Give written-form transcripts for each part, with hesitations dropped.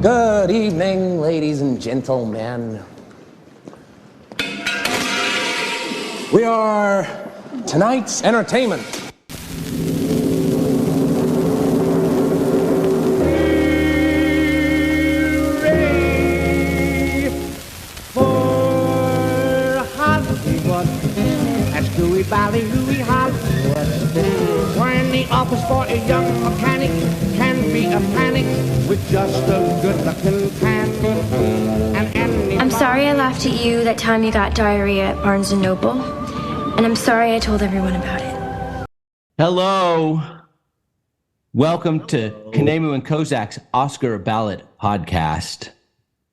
Good evening, ladies and gentlemen. We are tonight's entertainment. Hooray for Hollywood. That's Dewey Valley, Louie Hollywood. We're in the office for a young mechanic. Can be a panic with just a good-looking can. I'm sorry I laughed at you that time you got diarrhea at Barnes & Noble. And I'm sorry I told everyone about it. Hello. Welcome to Khnemu Kozak's Oscar Ballot podcast.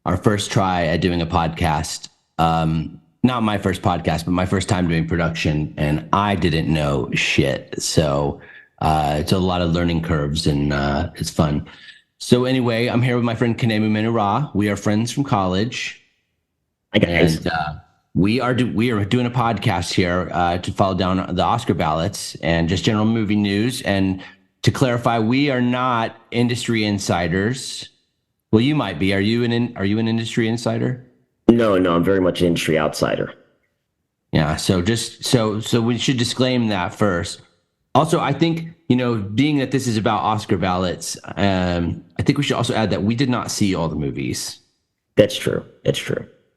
Our first try at doing a podcast. Not my first podcast, but my first time doing production. And I didn't know shit. So it's a lot of learning curves and it's fun. So anyway, I'm here with my friend Khnemu Kozak. We are friends from college. Hi guys. And we are doing a podcast here to follow down the Oscar ballots and just general movie news. And to clarify, we are not industry insiders. Well, you might be. Are you an industry insider? No, I'm very much an industry outsider. Yeah. So so we should disclaim that first. Also, I think, being that this is about Oscar ballots, I think we should also add that we did not see all the movies. That's true.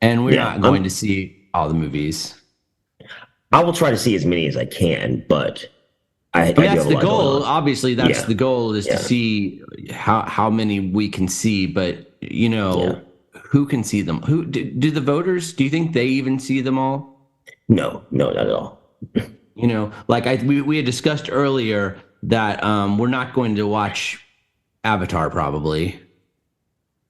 And we're not going to see all the movies. I will try to see as many as I can, but that's the goal. Obviously, that's the goal is to see how many we can see. But, who can see them? Who do the voters? Do you think they even see them all? No, not at all. We had discussed earlier that we're not going to watch Avatar probably.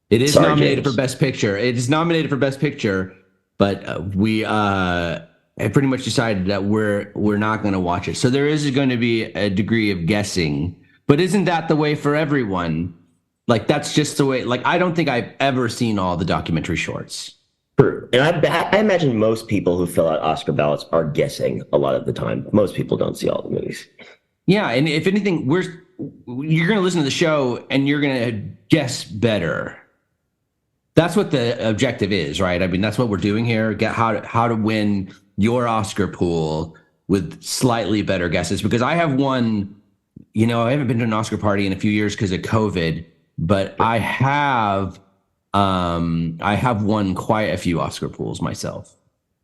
It is nominated for Best Picture. It is nominated for Best Picture, but we have pretty much decided that we're not going to watch it. So there is going to be a degree of guessing. But isn't that the way for everyone? Like, that's just the way. Like, I don't think I've ever seen all the documentary shorts. True. And I imagine most people who fill out Oscar ballots are guessing a lot of the time. Most people don't see all the movies. Yeah, and if anything, you're going to listen to the show and you're going to guess better. That's what the objective is, right? I mean, that's what we're doing here. Get how to win your Oscar pool with slightly better guesses. Because I have one, I haven't been to an Oscar party in a few years because of COVID, but I have won quite a few Oscar pools myself.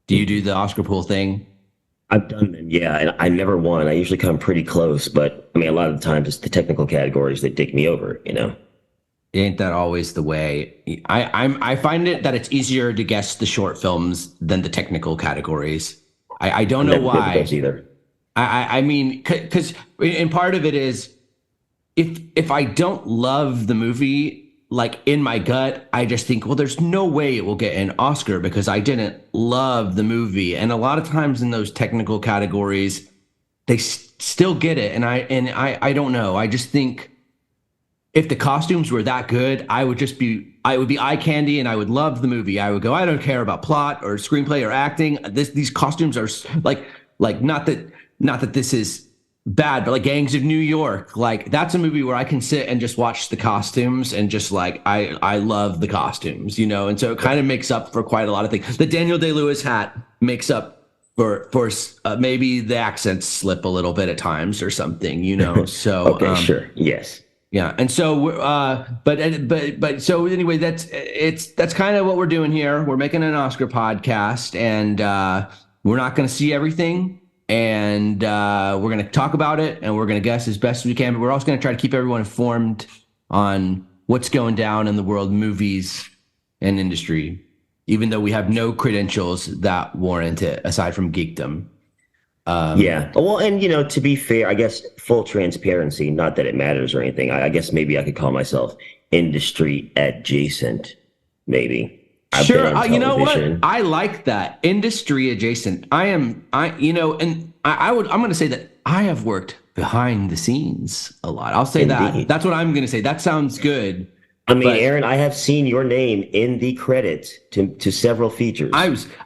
Do you do the Oscar pool thing? I've done them, yeah, and I never won. I usually come pretty close, but I mean, a lot of the times it's the technical categories that take me over, Ain't that always the way? I find it that it's easier to guess the short films than the technical categories. I don't know why. Either. I mean, because and part of it is if I don't love the movie, like in my gut, I just think, well, there's no way it will get an Oscar because I didn't love the movie. And a lot of times in those technical categories, they still get it. And I don't know. I just think if the costumes were that good, I would be eye candy and I would love the movie. I would go, I don't care about plot or screenplay or acting. These costumes are like not that this is bad, but like Gangs of New York, like that's a movie where I can sit and just watch the costumes and just like I love the costumes, and so it kind of makes up for quite a lot of things. The Daniel Day-Lewis hat makes up for maybe the accents slip a little bit at times or something, So okay, sure, yes. Yeah, and so but so anyway, that's kind of what we're doing here. We're making an Oscar podcast, and we're not going to see everything, and we're going to talk about it, and we're going to guess as best as we can. But we're also going to try to keep everyone informed on what's going down in the world of movies and industry, even though we have no credentials that warrant it aside from geekdom. Yeah. Well, and to be fair, I guess full transparency, not that it matters or anything. I guess maybe I could call myself industry adjacent, maybe. Sure. You know what? I like that. Industry adjacent. I'm going to say that I have worked behind the scenes a lot. I'll say that. That's what I'm going to say. That sounds good. I mean, Aaron, I have seen your name in the credits to several features.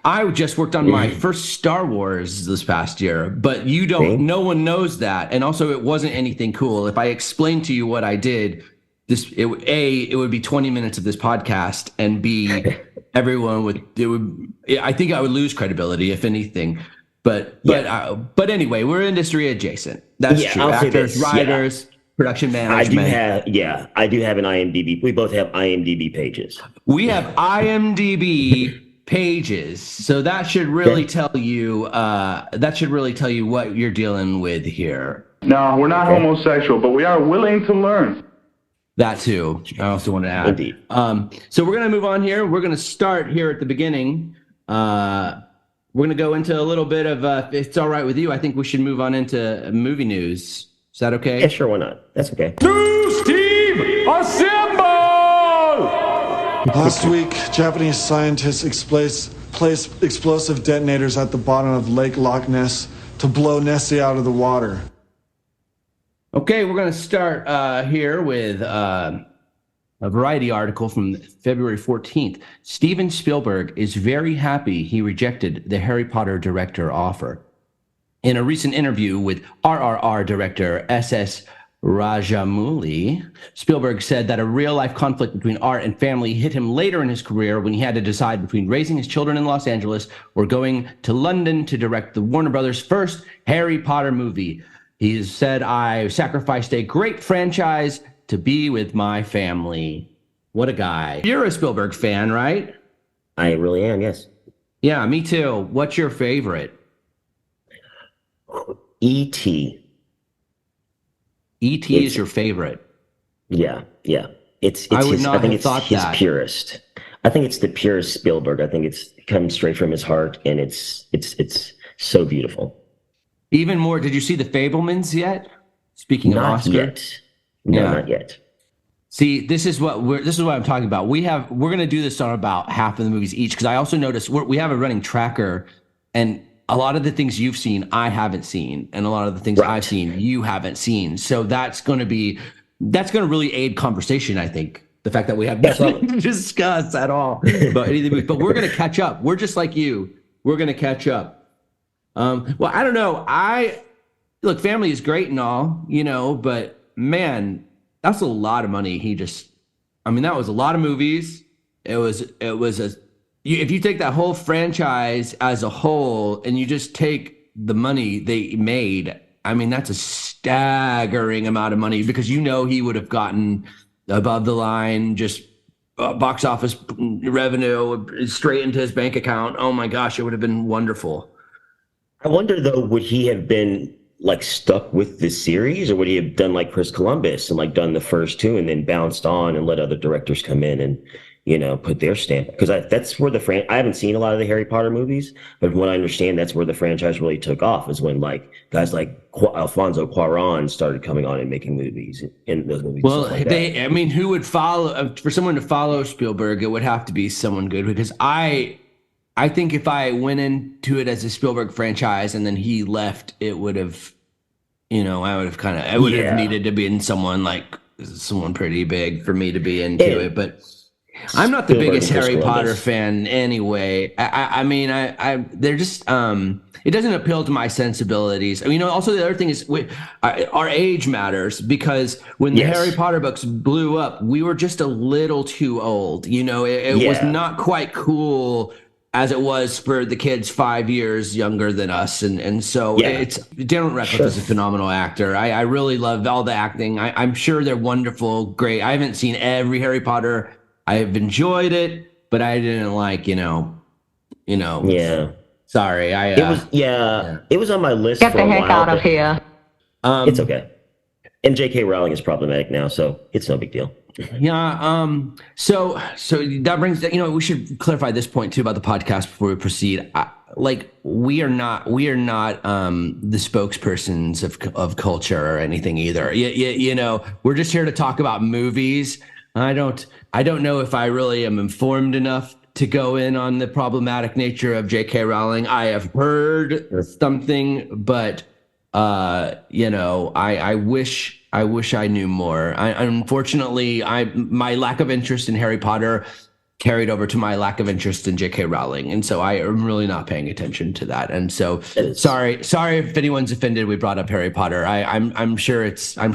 I just worked on my first Star Wars this past year, but you don't. No one knows that, and also it wasn't anything cool. If I explain to you what I did, it would be 20 minutes of this podcast, and B, I think I would lose credibility if anything. But anyway, we're industry adjacent. That's true. I'll Actors, writers, production management. I do have an IMDb. We both have IMDb pages. We have IMDb pages, so that should really tell you. That should really tell you what you're dealing with here. No, we're not homosexual, but we are willing to learn. That too. I also want to add. Indeed. So we're going to move on here. We're going to start here at the beginning. We're going to go into a little bit of, if it's all right with you, I think we should move on into movie news. Is that okay? Yeah, sure, why not? That's okay. News team, assemble! Last week, Japanese scientists placed explosive detonators at the bottom of Lake Loch Ness to blow Nessie out of the water. Okay, we're going to start here with a Variety article from February 14th. Steven Spielberg is very happy he rejected the Harry Potter director offer. In a recent interview with RRR director S.S. Rajamouli, Spielberg said that a real-life conflict between art and family hit him later in his career when he had to decide between raising his children in Los Angeles or going to London to direct the Warner Brothers' first Harry Potter movie. He said, "I sacrificed a great franchise to be with my family." What a guy. You're a Spielberg fan, right? I really am, yes. Yeah, me too. What's your favorite? E.T. E.T. is your favorite. Yeah. I would not have thought his that. purest. I think it's the purest Spielberg. I think it's comes straight from his heart, and it's so beautiful. Even more, did you see The Fabelmans yet? Speaking of Oscar. Not yet. No, Yeah. not yet. See, this is what I'm talking about. We're going to do this on about half of the movies each, because I also noticed we have a running tracker, and a lot of the things you've seen I haven't seen, and a lot of the things I've seen you haven't seen. So that's going to really aid conversation, I think. The fact that we have nothing to discuss at all about any of the movies, but we're going to catch up. We're just like you. We're going to catch up. Well, I don't know. Look, family is great and all, but man, that's a lot of money. That was a lot of movies. If you take that whole franchise as a whole and you just take the money they made, that's a staggering amount of money, because he would have gotten above the line, just box office revenue straight into his bank account. Oh my gosh, it would have been wonderful. I wonder, though, would he have been stuck with the series, or would he have done like Chris Columbus and done the first two and then bounced on and let other directors come in and put their stamp? Because that's where I haven't seen a lot of the Harry Potter movies, but from what I understand, that's where the franchise really took off, is when guys like Alfonso Cuarón started coming on and making movies in those movies. Well, who would follow, for someone to follow Spielberg? It would have to be someone good, because I think if I went into it as a Spielberg franchise and then he left, it would have, I would have needed to be in someone pretty big for me to be into it. But I'm not the biggest Harry Potter fan anyway. They're just, it doesn't appeal to my sensibilities. Also the other thing is our age matters, because when the Harry Potter books blew up, we were just a little too old. It was not quite cool as it was for the kids 5 years younger than us. And so Daniel Radcliffe is a phenomenal actor. I really love all the acting. I'm sure they're wonderful, great. I haven't seen every Harry Potter. I've enjoyed it, but I didn't sorry. It was on my list Get for the a while. heck out of here. It's okay. And J.K. Rowling is problematic now, so it's no big deal. Yeah. So that brings, we should clarify this point too about the podcast before we proceed. We are not the spokespersons of culture or anything either. We're just here to talk about movies. I don't know if I really am informed enough to go in on the problematic nature of J.K. Rowling. I have heard something, but I wish I knew more. Unfortunately, my lack of interest in Harry Potter carried over to my lack of interest in J.K. Rowling, and so I am really not paying attention to that. And so, sorry if anyone's offended. We brought up Harry Potter. I'm sure it's a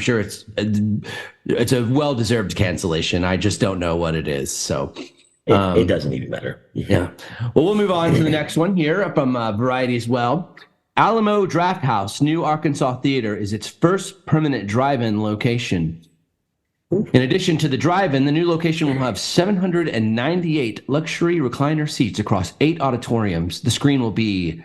well-deserved cancellation. I just don't know what it is. So it doesn't even matter. Yeah. Well, we'll move on to the next one here from Variety as well. Alamo Drafthouse, New Arkansas Theater, is its first permanent drive-in location. In addition to the drive-in, the new location will have 798 luxury recliner seats across 8 auditoriums. The screen will be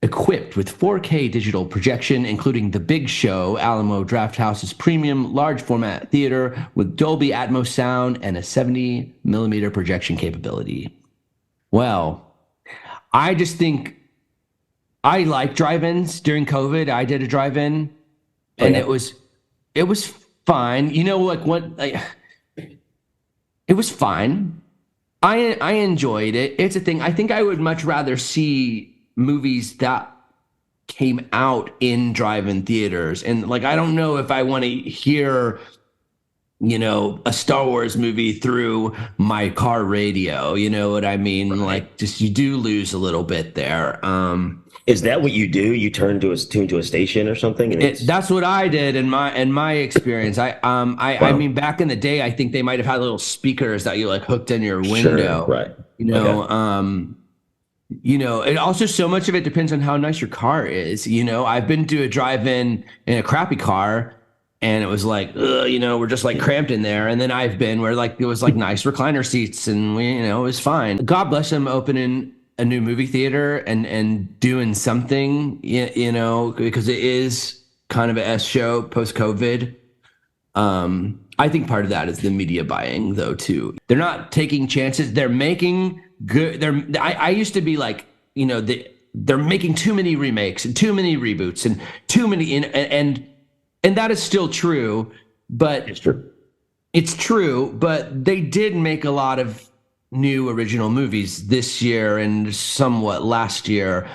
equipped with 4K digital projection, including The Big Show, Alamo Drafthouse's premium large format theater with Dolby Atmos sound and a 70 millimeter projection capability. Well, I just think I like drive-ins. During COVID, I did a drive-in, and it was fine. You know, it was fine. I enjoyed it. It's a thing. I think I would much rather see movies that came out in drive-in theaters. And like, I don't know if I want to hear, you know, a Star Wars movie through my car radio. You know what I mean? Right. Like, just you do lose a little bit there. Is that what you do? You tune to a station or something? And that's what I did in my experience. I mean, back in the day, I think they might have had little speakers that you like hooked in your window. Sure, right. You know, you know, it also, so much of it depends on how nice your car is. You know, I've been to a drive-in in a crappy car, and it was like, you know, we're just like cramped in there. And then I've been where like it was like nice recliner seats, and it was fine. God bless them opening a new movie theater and doing something, you know, because it is kind of a S show post-COVID. I think part of that is the media buying, though, too. They're not taking chances. They're making good. I used to be like, you know, they're making too many remakes and too many reboots and too many, and that is still true. But it's true. But they did make a lot of new original movies this year and somewhat last year,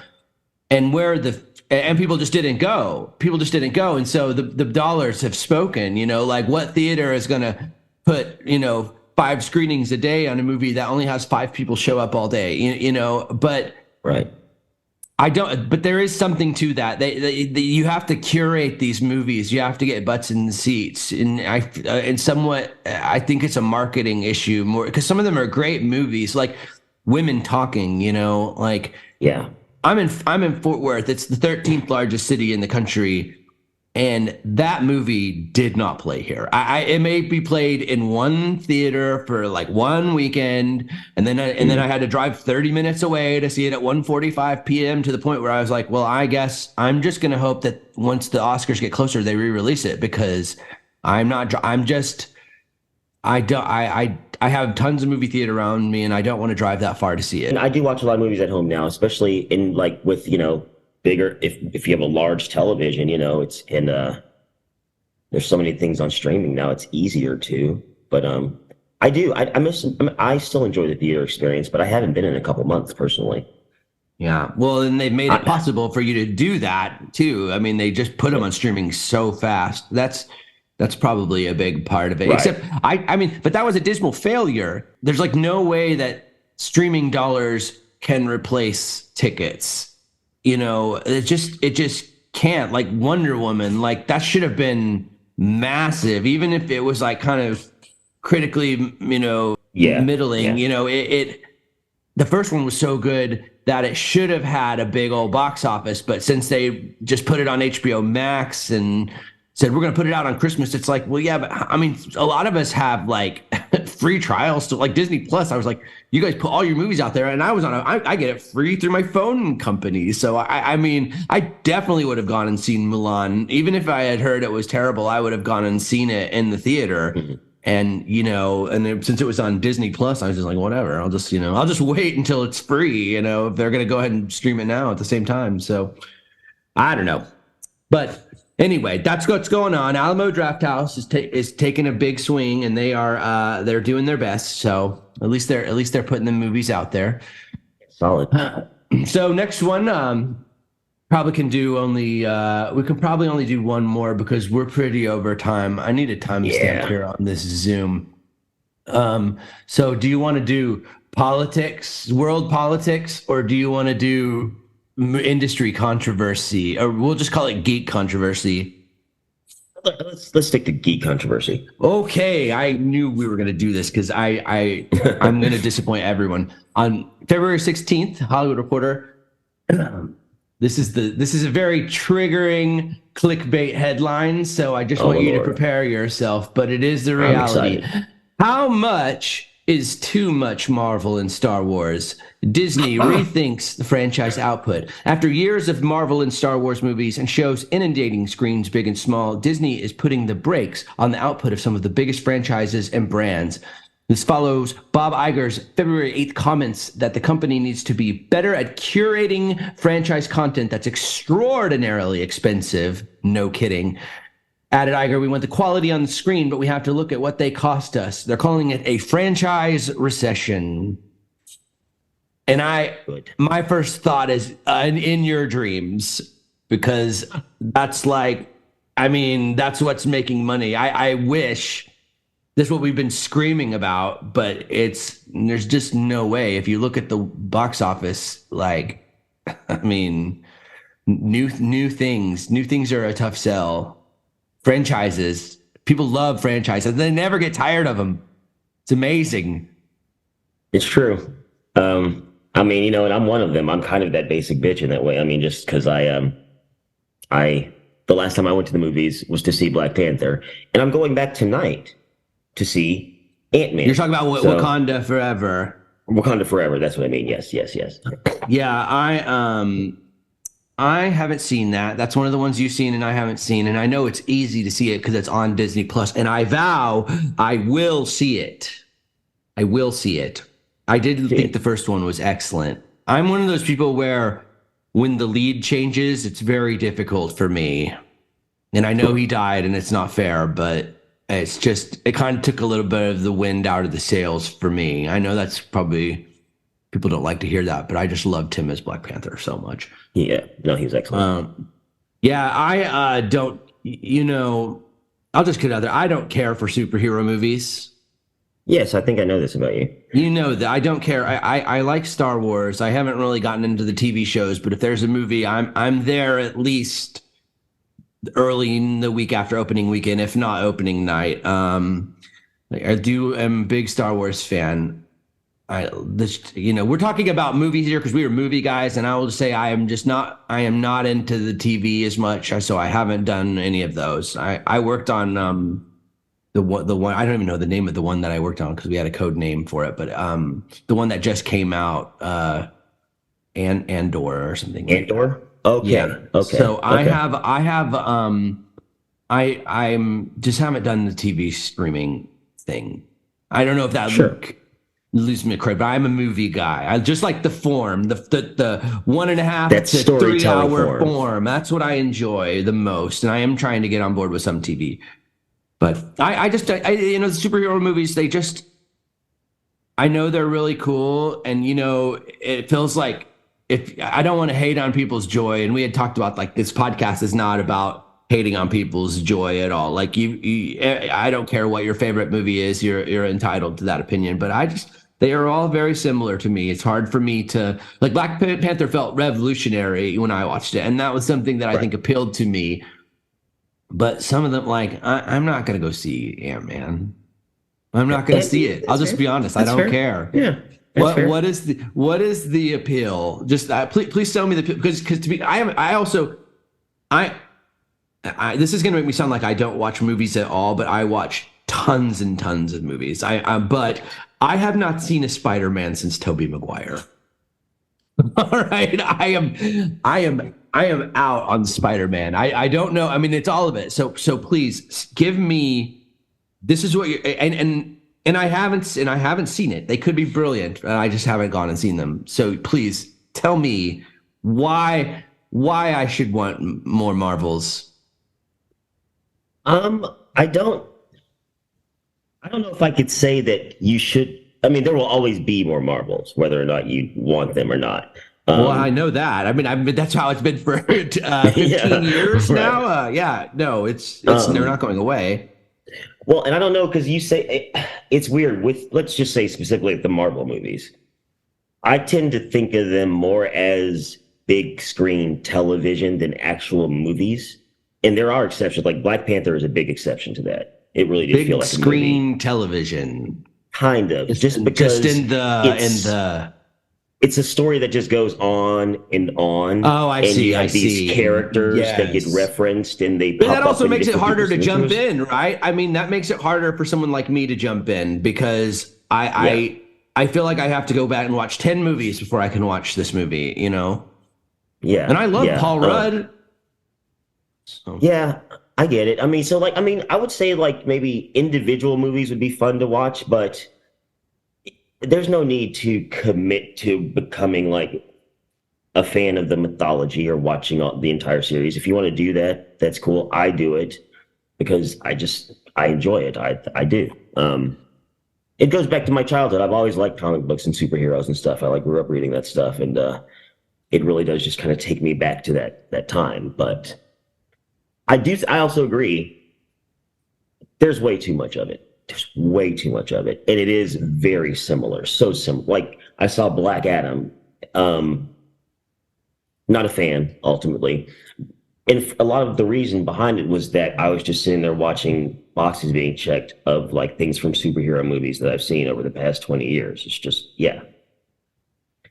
and people just didn't go. And so the dollars have spoken, you know, like what theater is going to put, you know, 5 screenings a day on a movie that only has 5 people show up all day, you know, but right. But there is something to that. You have to curate these movies. You have to get butts in the seats, and somewhat, I think it's a marketing issue more, because some of them are great movies, like Women Talking. You know, like I'm in Fort Worth. It's the 13th largest city in the country, and that movie did not play here. It may be played in one theater for like one weekend, and then I had to drive 30 minutes away to see it at 1:45 p.m. to the point where I was like, well, I guess I'm just going to hope that once the Oscars get closer, they re-release it, because I have tons of movie theater around me, and I don't want to drive that far to see it. And I do watch a lot of movies at home now, especially in like with, you know, bigger, if you have a large television, you know, it's in there's so many things on streaming now, it's easier to. But I still enjoy the theater experience, but I haven't been in a couple months personally. Yeah, well, and they've made it possible for you to do that too. I mean, they just put them on streaming so fast. That's probably a big part of it. Right. Except I mean, but that was a dismal failure. There's like no way that streaming dollars can replace tickets. You know, it just can't. Like Wonder Woman, like that should have been massive, even if it was like kind of critically, you know, middling. Yeah. You know, the first one was so good that it should have had a big old box office, but since they just put it on HBO Max and said we're going to put it out on Christmas, it's like, well, yeah, but I mean, a lot of us have like free trials to like Disney Plus. I was like, you guys put all your movies out there, and I get it free through my phone company. So I mean, I definitely would have gone and seen Mulan, even if I had heard it was terrible. I would have gone and seen it in the theater. Mm-hmm. And, you know, and then, since it was on Disney Plus, I was just like, whatever, I'll just wait until it's free, you know, if they're going to go ahead and stream it now at the same time. So I don't know. But anyway, that's what's going on. Alamo Drafthouse is taking a big swing, and they're doing their best. So at least they're putting the movies out there. Solid. So next one, we can probably only do one more because we're pretty over time. I need a timestamp here on this Zoom. So do you want to do politics, world politics, or do you want to do industry controversy, or we'll just call it geek controversy? Let's stick to geek controversy. Okay, I knew we were going to do this because I'm going to disappoint everyone. On February 16th, Hollywood Reporter. This is a very triggering clickbait headline, so I just want you to prepare yourself. But it is the reality. How much is too much Marvel and Star Wars? Disney rethinks the franchise output. After years of Marvel and Star Wars movies and shows inundating screens big and small, Disney is putting the brakes on the output of some of the biggest franchises and brands. This follows Bob Iger's February 8th comments that the company needs to be better at curating franchise content that's extraordinarily expensive. No kidding. Added Iger, we want the quality on the screen, but we have to look at what they cost us. They're calling it a franchise recession. And my first thought is in your dreams, because that's that's what's making money. I wish this is what we've been screaming about, but there's just no way. If you look at the box office, new things are a tough sell. Franchises, people love franchises. They never get tired of them. It's amazing. It's true. And I'm one of them. I'm kind of that basic bitch in that way. I mean, just because the last time I went to the movies was to see Black Panther, and I'm going back tonight to see Ant-Man. You're talking about Wakanda Forever. Wakanda Forever. That's what I mean. Yes. Yeah, I haven't seen that. That's one of the ones you've seen and I haven't seen. And I know it's easy to see it because it's on Disney Plus. And I vow I will see it. I will see it. I did think the first one was excellent. I'm one of those people where when the lead changes, it's very difficult for me. And I know he died and it's not fair, but it's just, it kind of took a little bit of the wind out of the sails for me. I know that's probably, people don't like to hear that, but I just loved him as Black Panther so much. Yeah, no, he was excellent. I don't, I'll just get out there. I don't care for superhero movies. Yes, I think I know this about you. You know that I don't care. I like Star Wars. I haven't really gotten into the TV shows, but if there's a movie, I'm there at least early in the week after opening weekend, if not opening night. am a big Star Wars fan. We're talking about movies here because we are movie guys, and I will just say I am not into the TV as much, so I haven't done any of those. I worked on the one I don't even know the name of the one that I worked on because we had a code name for it, but the one that just came out, Andor or something. Andor? Okay. Yeah. Okay. So I just haven't done the TV streaming thing. I don't know if that lose me credit, but I'm a movie guy. I just like the form, the 1.5 to 3 hour form. That's what I enjoy the most, and I am trying to get on board with some TV. But the superhero movies, I know they're really cool, and it feels like if I don't want to hate on people's joy, and we had talked about this podcast is not about hating on people's joy at all. I don't care what your favorite movie is, you're entitled to that opinion, but they are all very similar to me. It's hard for me to Black Panther felt revolutionary when I watched it, and that was something that I think appealed to me. But some of them, I'm not going to go see Ant-Man. I'm not going to see it. I'll just be honest. I don't care. Yeah. What is the appeal? Just please tell me because to me, this is going to make me sound like I don't watch movies at all, but I watch tons and tons of movies. But I have not seen a Spider-Man since Tobey Maguire. All right, I am out on Spider-Man. I don't know. I mean, it's all of it. So please give me. This is what you and I haven't seen it. They could be brilliant, and I just haven't gone and seen them. So please tell me why I should want more Marvels. I don't know if I could say that you should. I mean, there will always be more Marvels, whether or not you want them or not. Well, I know that. I mean, that's how it's been for 15 years now. No, it's they're not going away. Well, and I don't know because you say it's weird with, let's just say specifically the Marvel movies. I tend to think of them more as big screen television than actual movies. And there are exceptions, like Black Panther is a big exception to that. It really did feel like a screen television. Kind of. Just because it's a story that just goes on and on. Oh, I see. You have these characters that get referenced, and they. But that also makes it harder to jump in, right? I mean, that makes it harder for someone like me to jump in because I feel like I have to go back and watch 10 movies before I can watch this movie. You know. Yeah. And I love Paul Rudd. So. Yeah, I get it. I mean, I would say like maybe individual movies would be fun to watch, but there's no need to commit to becoming like a fan of the mythology or watching the entire series. If you want to do that, that's cool. I do it because I enjoy it. I do. It goes back to my childhood. I've always liked comic books and superheroes and stuff. I grew up reading that stuff, and it really does just kind of take me back to that time. But I also agree. There's way too much of it. There's way too much of it. And it is very similar. So similar. Like, I saw Black Adam. Not a fan, ultimately. And a lot of the reason behind it was that I was just sitting there watching boxes being checked of, like, things from superhero movies that I've seen over the past 20 years. It's just, yeah.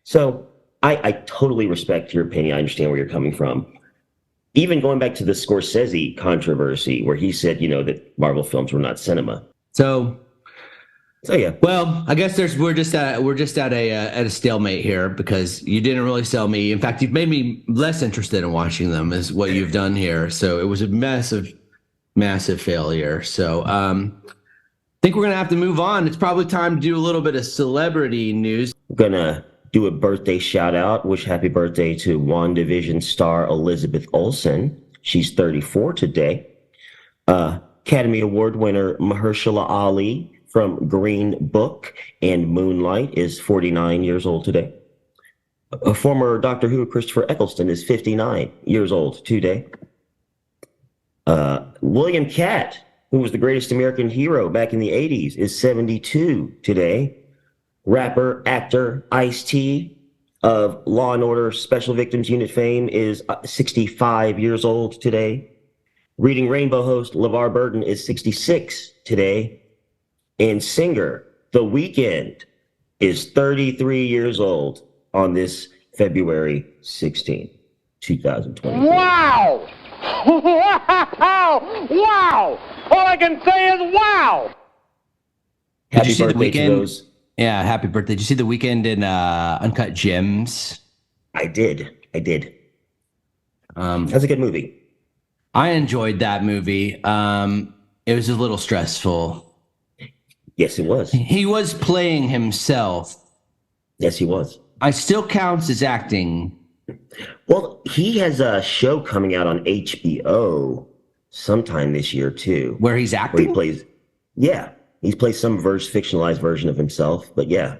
So I totally respect your opinion. I understand where you're coming from. Even going back to the Scorsese controversy, where he said, that Marvel films were not cinema. So yeah. Well, I guess we're just at a stalemate here because you didn't really sell me. In fact, you've made me less interested in watching them, is what you've done here. So it was a massive failure. So I think we're gonna have to move on. It's probably time to do a little bit of celebrity news. I'm gonna do a birthday shout out. Wish happy birthday to WandaVision star Elizabeth Olsen. She's 34 today. Academy Award winner Mahershala Ali from Green Book and Moonlight is 49 years old today. A former Doctor Who Christopher Eccleston is 59 years old today. William Catt, who was the greatest American hero back in the 80s, is 72 today. Rapper, actor Ice-T of Law & Order Special Victims Unit fame is 65 years old today. Reading Rainbow host LeVar Burton is 66 today. And singer The Weeknd is 33 years old on this February 16, 2020. Wow! Wow! Wow! All I can say is wow! Happy birthday to those. Yeah, happy birthday. Did you see The Weeknd in Uncut Gems? I did. That's a good movie. I enjoyed that movie. It was a little stressful. Yes, it was. He was playing himself. Yes, he was. I still counts as acting. Well, he has a show coming out on HBO sometime this year, too. Where he's acting? Where he plays, he plays some fictionalized version of himself, but yeah.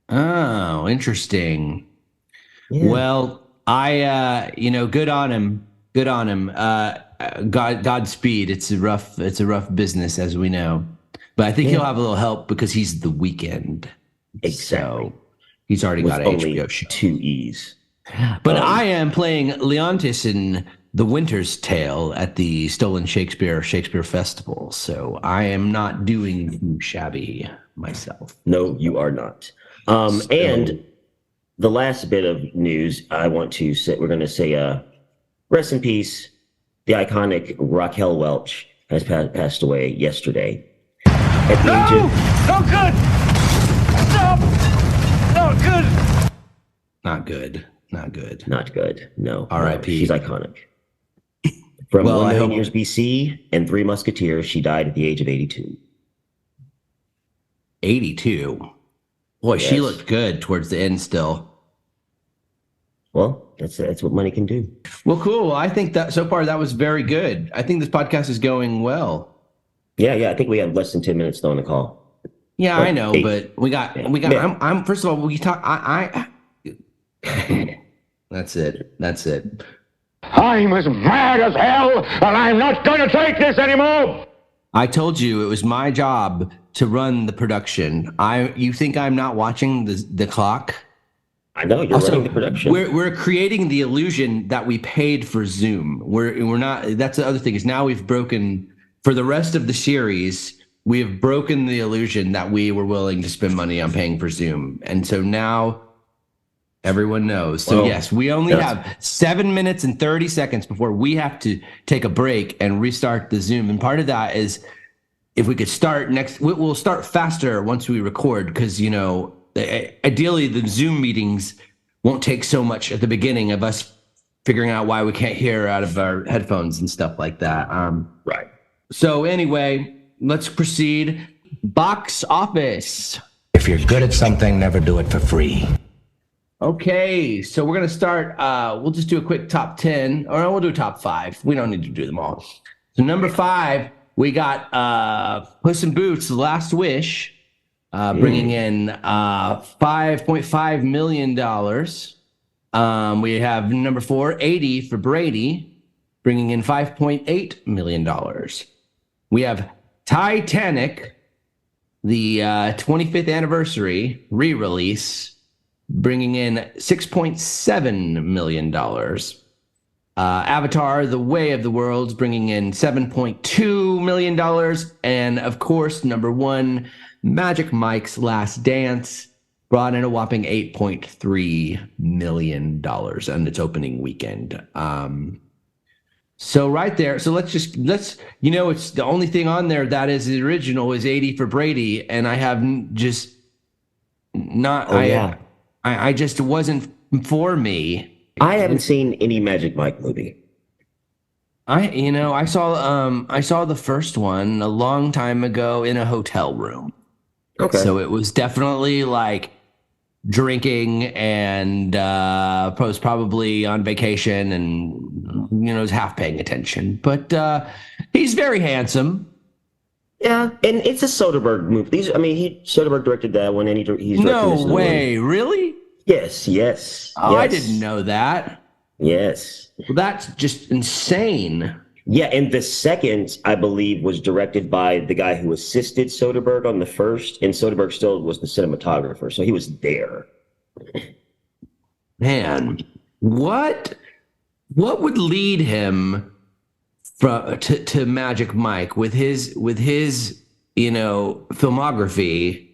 Oh, interesting. Yeah. Well, good on him. Good on him. Godspeed. It's a rough business, as we know. But I think he'll have a little help because he's The Weeknd. Exactly. So he's already got an HBO show. 2 E's. But I am playing Leontis in The Winter's Tale at the Stolen Shakespeare Festival. So I am not doing too shabby myself. No, you are not. And the last bit of news I want to say, we're going to say, rest in peace. The iconic Raquel Welch has passed away yesterday. At the age of... No good! Stop! Not good! Not good. No. R.I.P. She's iconic. From 1 million years BC and 3 Musketeers, she died at the age of 82. 82? Boy, yes. She looked good towards the end still. Well, that's what money can do. Well, cool. I think that so far that was very good. I think this podcast is going well. Yeah. I think we have less than 10 minutes though on the call. Yeah, I know, 8. But we got. Yeah. I'm first of all, we talk. That's it. I'm as mad as hell, and I'm not going to take this anymore. I told you it was my job to run the production. You think I'm not watching the clock? I know you're running the production. We're creating the illusion that we paid for Zoom. We're not. That's the other thing is now we've broken for the rest of the series. We have broken the illusion that we were willing to spend money on paying for Zoom, and so now everyone knows. So yes, we only have 7 minutes and 30 seconds before we have to take a break and restart the Zoom. And part of that is if we could start we'll start faster once we record because ideally the Zoom meetings won't take so much at the beginning of us figuring out why we can't hear out of our headphones and stuff like that. Right. So anyway, let's proceed. Box office. If you're good at something, never do it for free. Okay, so we're going to start. We'll just do a quick top 10, or we'll do top 5. We don't need to do them all. So number 5, we got Puss in Boots, The Last Wish, bringing in $5.5 million. We have number 4, 80 for Brady, bringing in $5.8 million. We have Titanic, the 25th anniversary re-release, bringing in $6.7 million. Avatar, The Way of the Worlds, bringing in $7.2 million. And of course, number 1, Magic Mike's Last Dance, brought in a whopping $8.3 million on its opening weekend. So right there, so let's it's the only thing on there that is the original is 80 for Brady, and I have just not, I just wasn't for me. I haven't seen any Magic Mike movie. I saw the first one a long time ago in a hotel room. Okay. So it was definitely like drinking and was probably on vacation and was half paying attention. But he's very handsome. Yeah, and it's a Soderbergh movie. Soderbergh directed that one, and he's directing no way, really? Yes. Oh, I didn't know that. Yes. Well, that's just insane. Yeah, and the second, I believe, was directed by the guy who assisted Soderbergh on the first, and Soderbergh still was the cinematographer, so he was there. Man, what would lead him to Magic Mike with his filmography?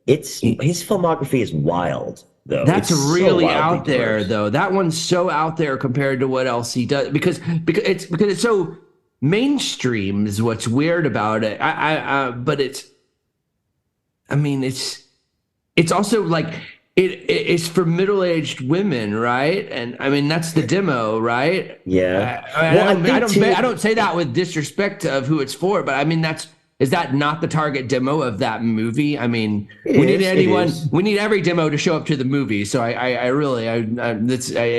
His filmography is wild, though. That's really out there, though. That one's so out there compared to what else he does because it's so mainstream is what's weird about it. But it's also like it's for middle-aged women, right? And I mean that's the demo, right? Yeah. I don't say that with disrespect of who it's for, but I mean is that not the target demo of that movie? I mean, we need every demo to show up to the movie. So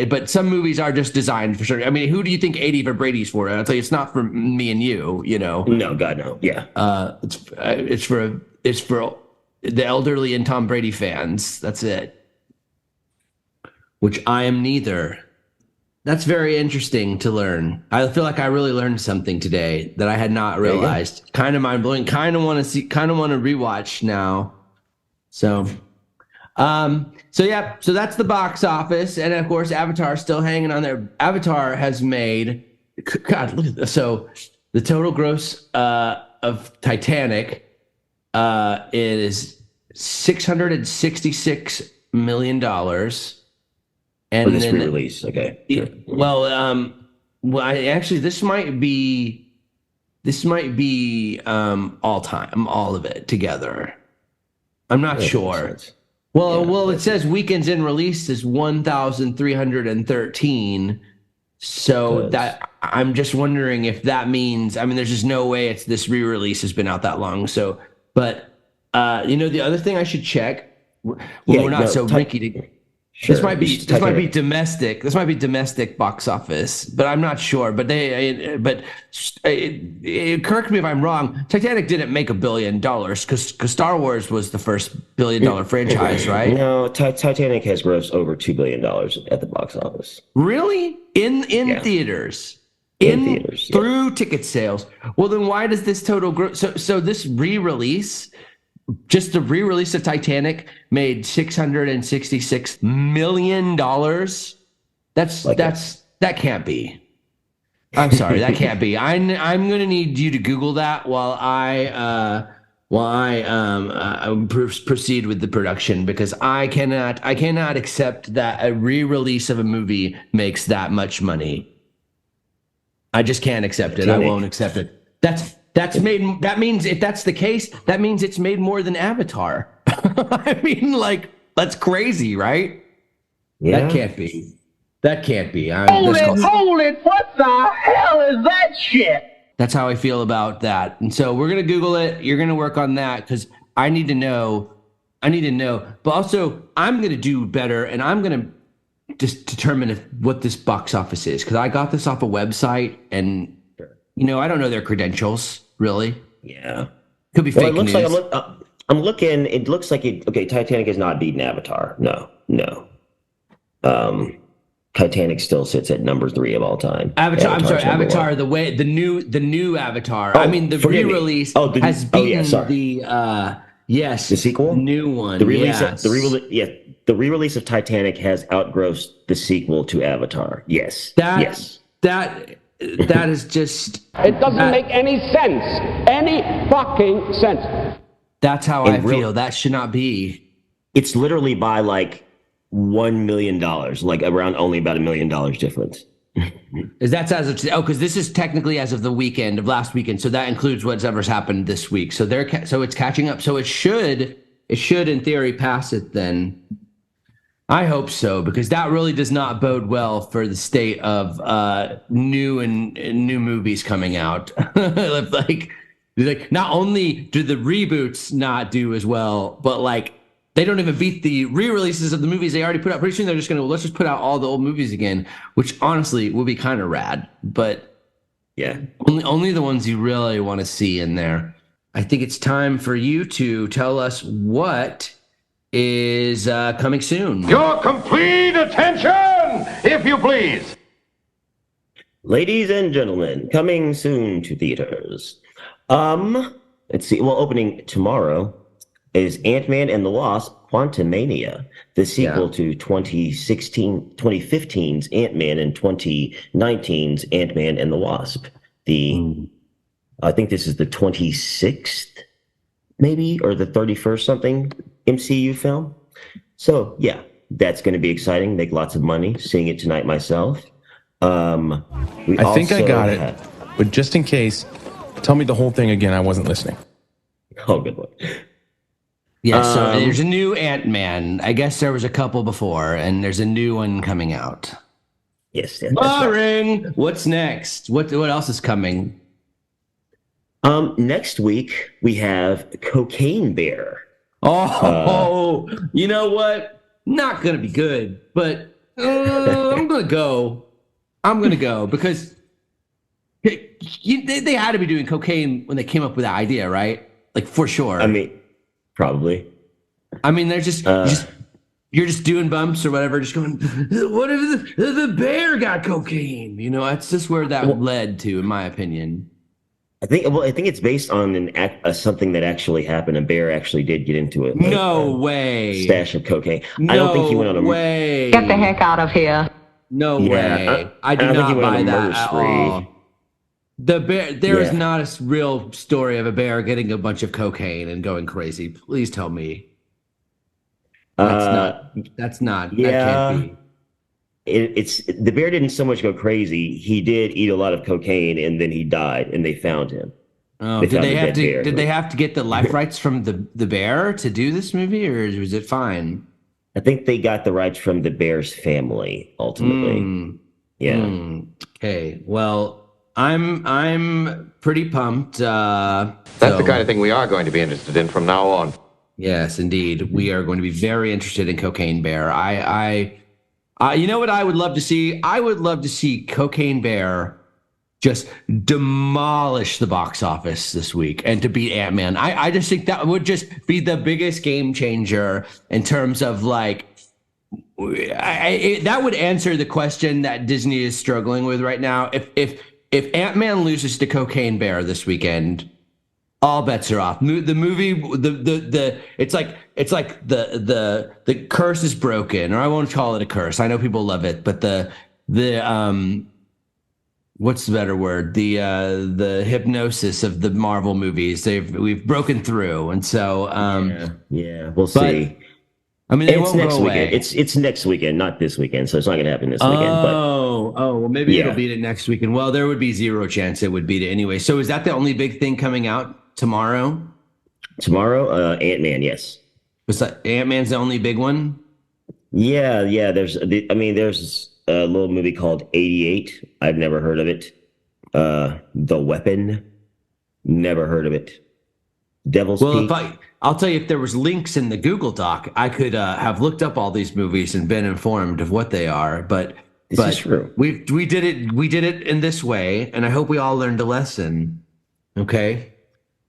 but some movies are just designed for sure. I mean, who do you think 80 for Brady's for? I'll tell you, it's not for me and you, No, God, no. Yeah. It's for the elderly and Tom Brady fans. That's it. Which I am neither. That's very interesting to learn. I feel like I really learned something today that I had not realized. Kind of mind blowing. Kind of want to rewatch now. So So that's the box office, and of course, Avatar still hanging on there. Avatar has made look at this. So the total gross of Titanic is $666 million. And for this re-release, okay. Sure. This might be all time, all of it together. I'm not sure. It says weekends in release is 1,313. So that I'm just wondering if that means. I mean, there's just no way this re-release has been out that long. So, but the other thing I should check. We're not so rinky to. Sure. This might be domestic. This might be domestic box office, but I'm not sure. But correct me if I'm wrong. Titanic didn't make $1 billion because Star Wars was the first $1 billion franchise, right? No, Titanic has grossed over $2 billion at the box office. Really? In theaters? in theaters through ticket sales. Well, then why does this total gross? So this re-release, just the re-release of Titanic, made $666 million. That can't be. I'm sorry, that can't be. I'm going to need you to Google that while I proceed with the production, because I cannot accept that a re-release of a movie makes that much money. I just can't accept it. I won't accept it. That means if that's the case, that means it's made more than Avatar. I mean, like, that's crazy, right? Yeah. That can't be. Hold it! What the hell is that shit? That's how I feel about that. And so we're going to Google it. You're going to work on that because I need to know. But also, I'm going to do better, and I'm going to just determine what this box office is, because I got this off a website, and, I don't know their credentials, really. Yeah. Could be fake it looks news. like I'm looking. It looks like Titanic has not beaten Avatar. No. Titanic still sits at number 3 of all time. Avatar. The new Avatar. I mean, the re-release has beaten the sequel, new one. The re-release of Titanic has outgrossed the sequel to Avatar. Yes. That is just. It doesn't make any sense. Any fucking sense. That's how I feel. That should not be. It's literally by like $1 million, like around only about $1 million difference. Is that as of today? Because this is technically as of the weekend of last weekend, so that includes whatever's happened this week. So so it's catching up. So it should in theory pass it then. I hope so, because that really does not bode well for the state of new movies coming out. like not only do the reboots not do as well, but like they don't even beat the re-releases of the movies they already put out. Pretty soon they're just let's just put out all the old movies again, which honestly will be kind of rad. But yeah, only the ones you really want to see in there. I think it's time for you to tell us what is coming soon. Your complete attention, if you please. Ladies and gentlemen, coming soon to theaters. Let's see. Well, opening tomorrow is Ant-Man and the Wasp: Quantumania, the sequel to 2015's Ant-Man and 2019's Ant-Man and the Wasp. I think this is the 26th, maybe, or the 31st something MCU film. So yeah, that's going to be exciting. Make lots of money. Seeing it tonight myself. I think I got it, but just in case, tell me the whole thing again. I wasn't listening. Oh, good one. Yeah, so there's a new Ant-Man. I guess there was a couple before, and there's a new one coming out. Yes. Boring. Right. What's next? What else is coming? Next week we have Cocaine Bear. You know what? Not gonna be good, but I'm gonna go. Because they had to be doing cocaine when they came up with that idea, right? Like, for sure. I mean, probably. I mean, they're you're just doing bumps or whatever, just going, what if the bear got cocaine? That's just where that led to, in my opinion. I think it's based on something that actually happened. A bear actually did get into it. No way. Stash of cocaine. I don't think he went on a way. Get the heck out of here. No way. I do not buy that at all. The bear. There is not a real story of a bear getting a bunch of cocaine and going crazy. Please tell me. That's not. Yeah. That can't be. It's the bear didn't so much go crazy. He did eat a lot of cocaine, and then he died, and they found him. Oh, did they have to get the life rights from the bear to do this movie, or was it fine? I think they got the rights from the bear's family ultimately. Yeah. Okay. Well, I'm pretty pumped. That's the kind of thing we are going to be interested in from now on. Yes, indeed, we are going to be very interested in Cocaine Bear. You know what I would love to see? I would love to see Cocaine Bear just demolish the box office this week and to beat Ant-Man. I just think that would just be the biggest game changer in terms of like, that would answer the question that Disney is struggling with right now. If if Ant-Man loses to Cocaine Bear this weekend, all bets are off. The movie, it's like the curse is broken, or I won't call it a curse. I know people love it, but the what's the better word? The hypnosis of the Marvel movies. We've broken through, and so we'll see. I mean, they it's won't next go weekend. away. It's next weekend, not this weekend. So it's not going to happen this weekend. Well, maybe it'll beat it next weekend. Well, there would be zero chance it would beat it anyway. So is that the only big thing coming out tomorrow? Tomorrow, Ant-Man, yes. Was that Ant-Man's the only big one? Yeah. There's a little movie called 88. I've never heard of it. The Weapon. Never heard of it. Devil's Peak. I'll tell you, if there was links in the Google Doc, I could have looked up all these movies and been informed of what they are. But this is true. We did it in this way, and I hope we all learned a lesson. Okay,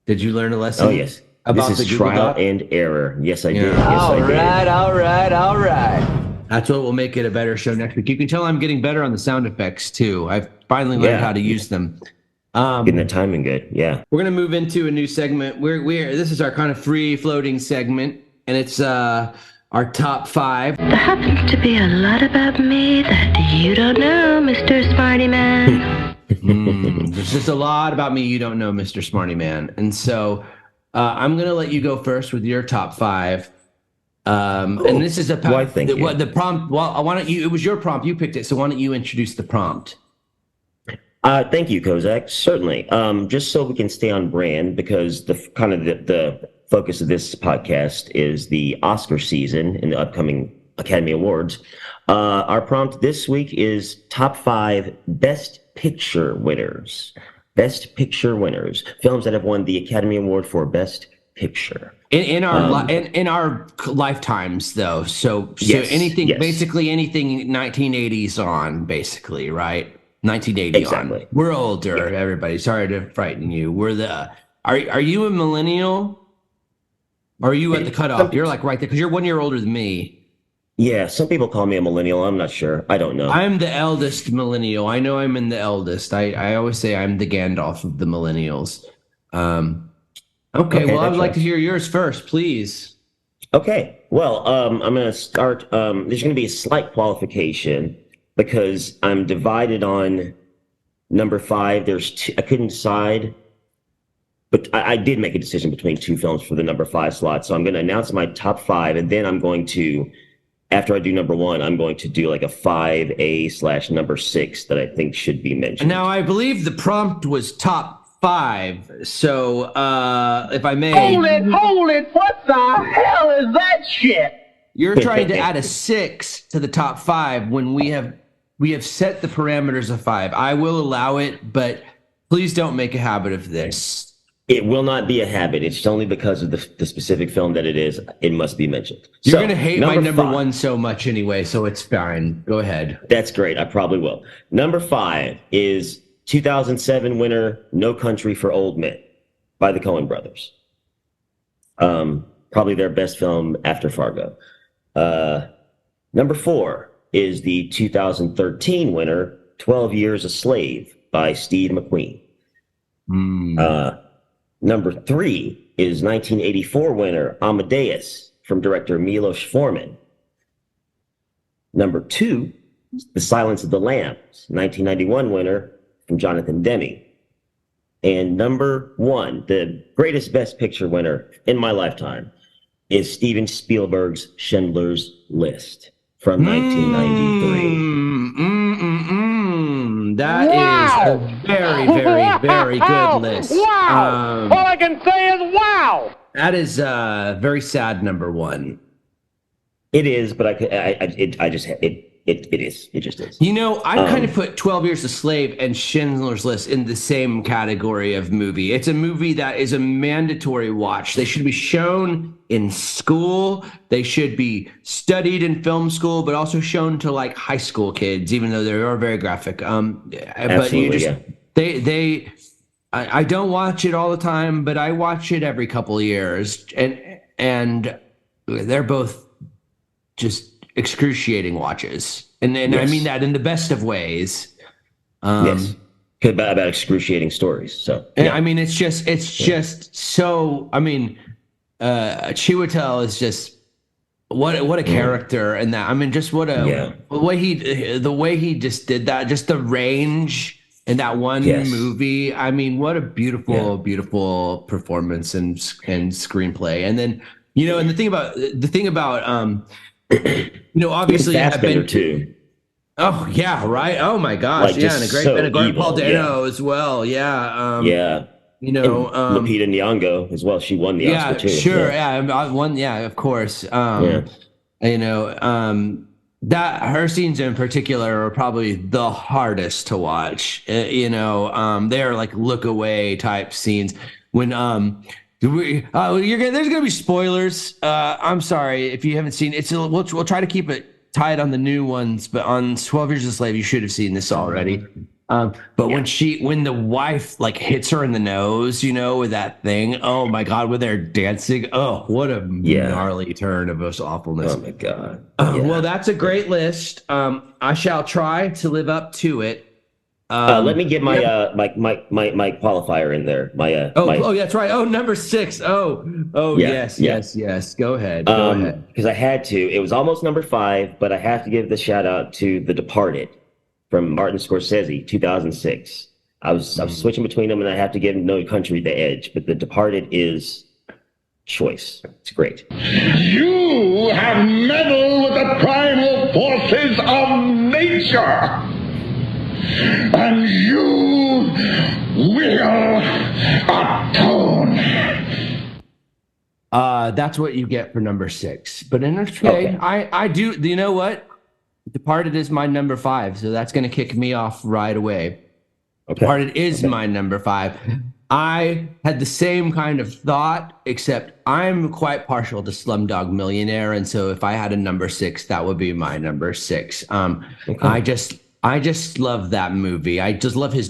did you learn a lesson? Oh yes. About this is the Google trial Doc? and error. Yes, I did. Yes, All I did. All right. That's what will make it a better show next week. You can tell I'm getting better on the sound effects too. I've finally learned how to use them. Getting the timing good. Yeah. We're gonna move into a new segment. This is our kind of free floating segment, and it's our top 5. There happens to be a lot about me that you don't know, Mr. Smarty Man. There's just a lot about me you don't know, Mr. Smarty Man, and so I'm gonna let you go first with your top 5. And this is the prompt. Well, why don't you? It was your prompt. You picked it, so why don't you introduce the prompt? Thank you, Kozak. Certainly. Just so we can stay on brand, because the focus of this podcast is the Oscar season and the upcoming Academy Awards. Our prompt this week is top 5 Best Picture winners. Best Picture winners. Films that have won the Academy Award for Best Picture. In our lifetimes, though. So anything, basically anything 1980s on, basically, right? 1980 exactly. on. We're older, everybody. Sorry to frighten you. Are you a millennial? Or are you at the cutoff? You're like right there, because you're 1 year older than me. Yeah, some people call me a millennial. I'm not sure. I don't know. I'm the eldest millennial. I know I'm in the eldest. I always say I'm the Gandalf of the millennials. Okay, well, I would like to hear yours first, please. Okay, well, I'm going to start. There's going to be a slight qualification, because I'm divided on number 5. I couldn't decide, but I did make a decision between 2 films for the number 5 slot. So I'm going to announce my top 5, and then I'm going to, after I do number 1, I'm going to do like a 5A / number 6 that I think should be mentioned. Now, I believe the prompt was top 5. So, if I may, Hold it! What the hell is that shit? You're trying to add a 6 to the top 5 when we have set the parameters of 5. I will allow it, but please don't make a habit of this. It will not be a habit. It's only because of the specific film that it is. It must be mentioned. You're going to hate my number 1 so much anyway, so it's fine. Go ahead. That's great. I probably will. Number 5 is 2007 winner No Country for Old Men by the Coen brothers. Probably their best film after Fargo. Number 4 is the 2013 winner, 12 Years a Slave by Steve McQueen. Number 3 is 1984 winner, Amadeus, from director Milos Forman. Number 2, The Silence of the Lambs, 1991 winner, from Jonathan Demme. And number 1, the greatest Best Picture winner in my lifetime, is Steven Spielberg's Schindler's List from 1993. That is a very, very, very good list. Wow! All I can say is wow! That is very sad number 1. It is, but it is. It just is. You know, I kind of put 12 Years a Slave and Schindler's List in the same category of movie. It's a movie that is a mandatory watch. They should be shown in school. They should be studied in film school, but also shown to like high school kids, even though they are very graphic. But you just I don't watch it all the time, but I watch it every couple of years, and they're both just excruciating watches, and yes. I mean that in the best of ways. Yes. about excruciating stories. So yeah. I mean, it's just so. I mean, Chiwetel is just what a character, and that I mean, just the way he just did that, just the range in that one movie. I mean, what a beautiful performance and screenplay. And then and the thing about obviously have been too. Oh yeah, right. Oh my gosh, like, and a great Paul Dano as well. Yeah. Lupita Nyong'o as well. She won the Oscar too. Sure. I won. Yeah, of course. That her scenes in particular are probably the hardest to watch. They're like look away type scenes when there's gonna be spoilers. I'm sorry if you haven't seen it. We'll try to keep it tied on the new ones, but on 12 Years a Slave, you should have seen this already. But when the wife like hits her in the nose, with that thing, oh my God, when they're dancing, oh, what a gnarly turn of this awfulness. Oh my God. Well, that's a great list. I shall try to live up to it. Let me get my qualifier in there. That's right. Oh, number 6. Yes. Go ahead. Because I had to. It was almost number 5, but I have to give the shout out to The Departed from Martin Scorsese, 2006. I was switching between them, and I have to give No Country the edge. But The Departed is choice. It's great. You have meddled with the primal forces of nature. And you will atone. That's what you get for number 6. But okay. I do. You know what? Departed is my number 5, so that's going to kick me off right away. Okay. Departed is my number 5. I had the same kind of thought, except I'm quite partial to Slumdog Millionaire, and so if I had a number 6, that would be my number 6. I just love that movie. I just love I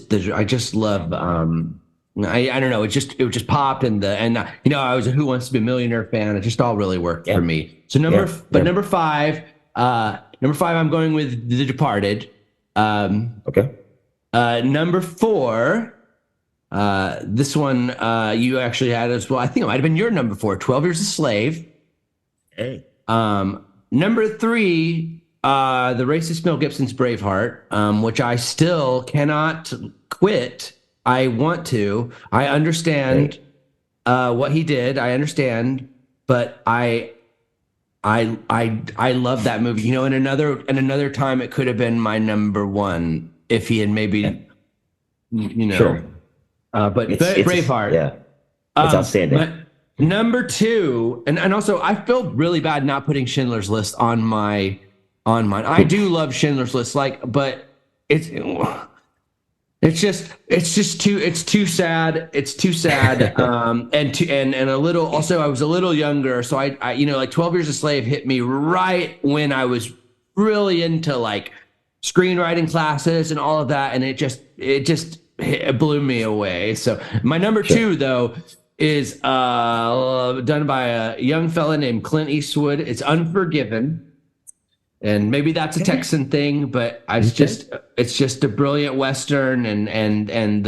don't know. It just popped, and I was a Who Wants to Be a Millionaire fan. It just all really worked for me. So number 5, I'm going with The Departed. Number 4, this one you actually had as well. I think it might have been your number 4. 12 Years a Slave. Hey. Number 3. The racist Mel Gibson's Braveheart, which I still cannot quit. I want to. I understand what he did. I understand, but I love that movie. In another time, it could have been my number 1 if he had maybe, Sure. But Braveheart, it's outstanding. Number 2, and also I feel really bad not putting Schindler's List on mine. I do love Schindler's List, but it's too sad. It's too sad. and a little. Also, I was a little younger, so I 12 Years a Slave hit me right when I was really into like screenwriting classes and all of that, and it blew me away. So my number 2 though is done by a young fella named Clint Eastwood. It's Unforgiven. And maybe that's a Texan thing, but it's just a brilliant Western and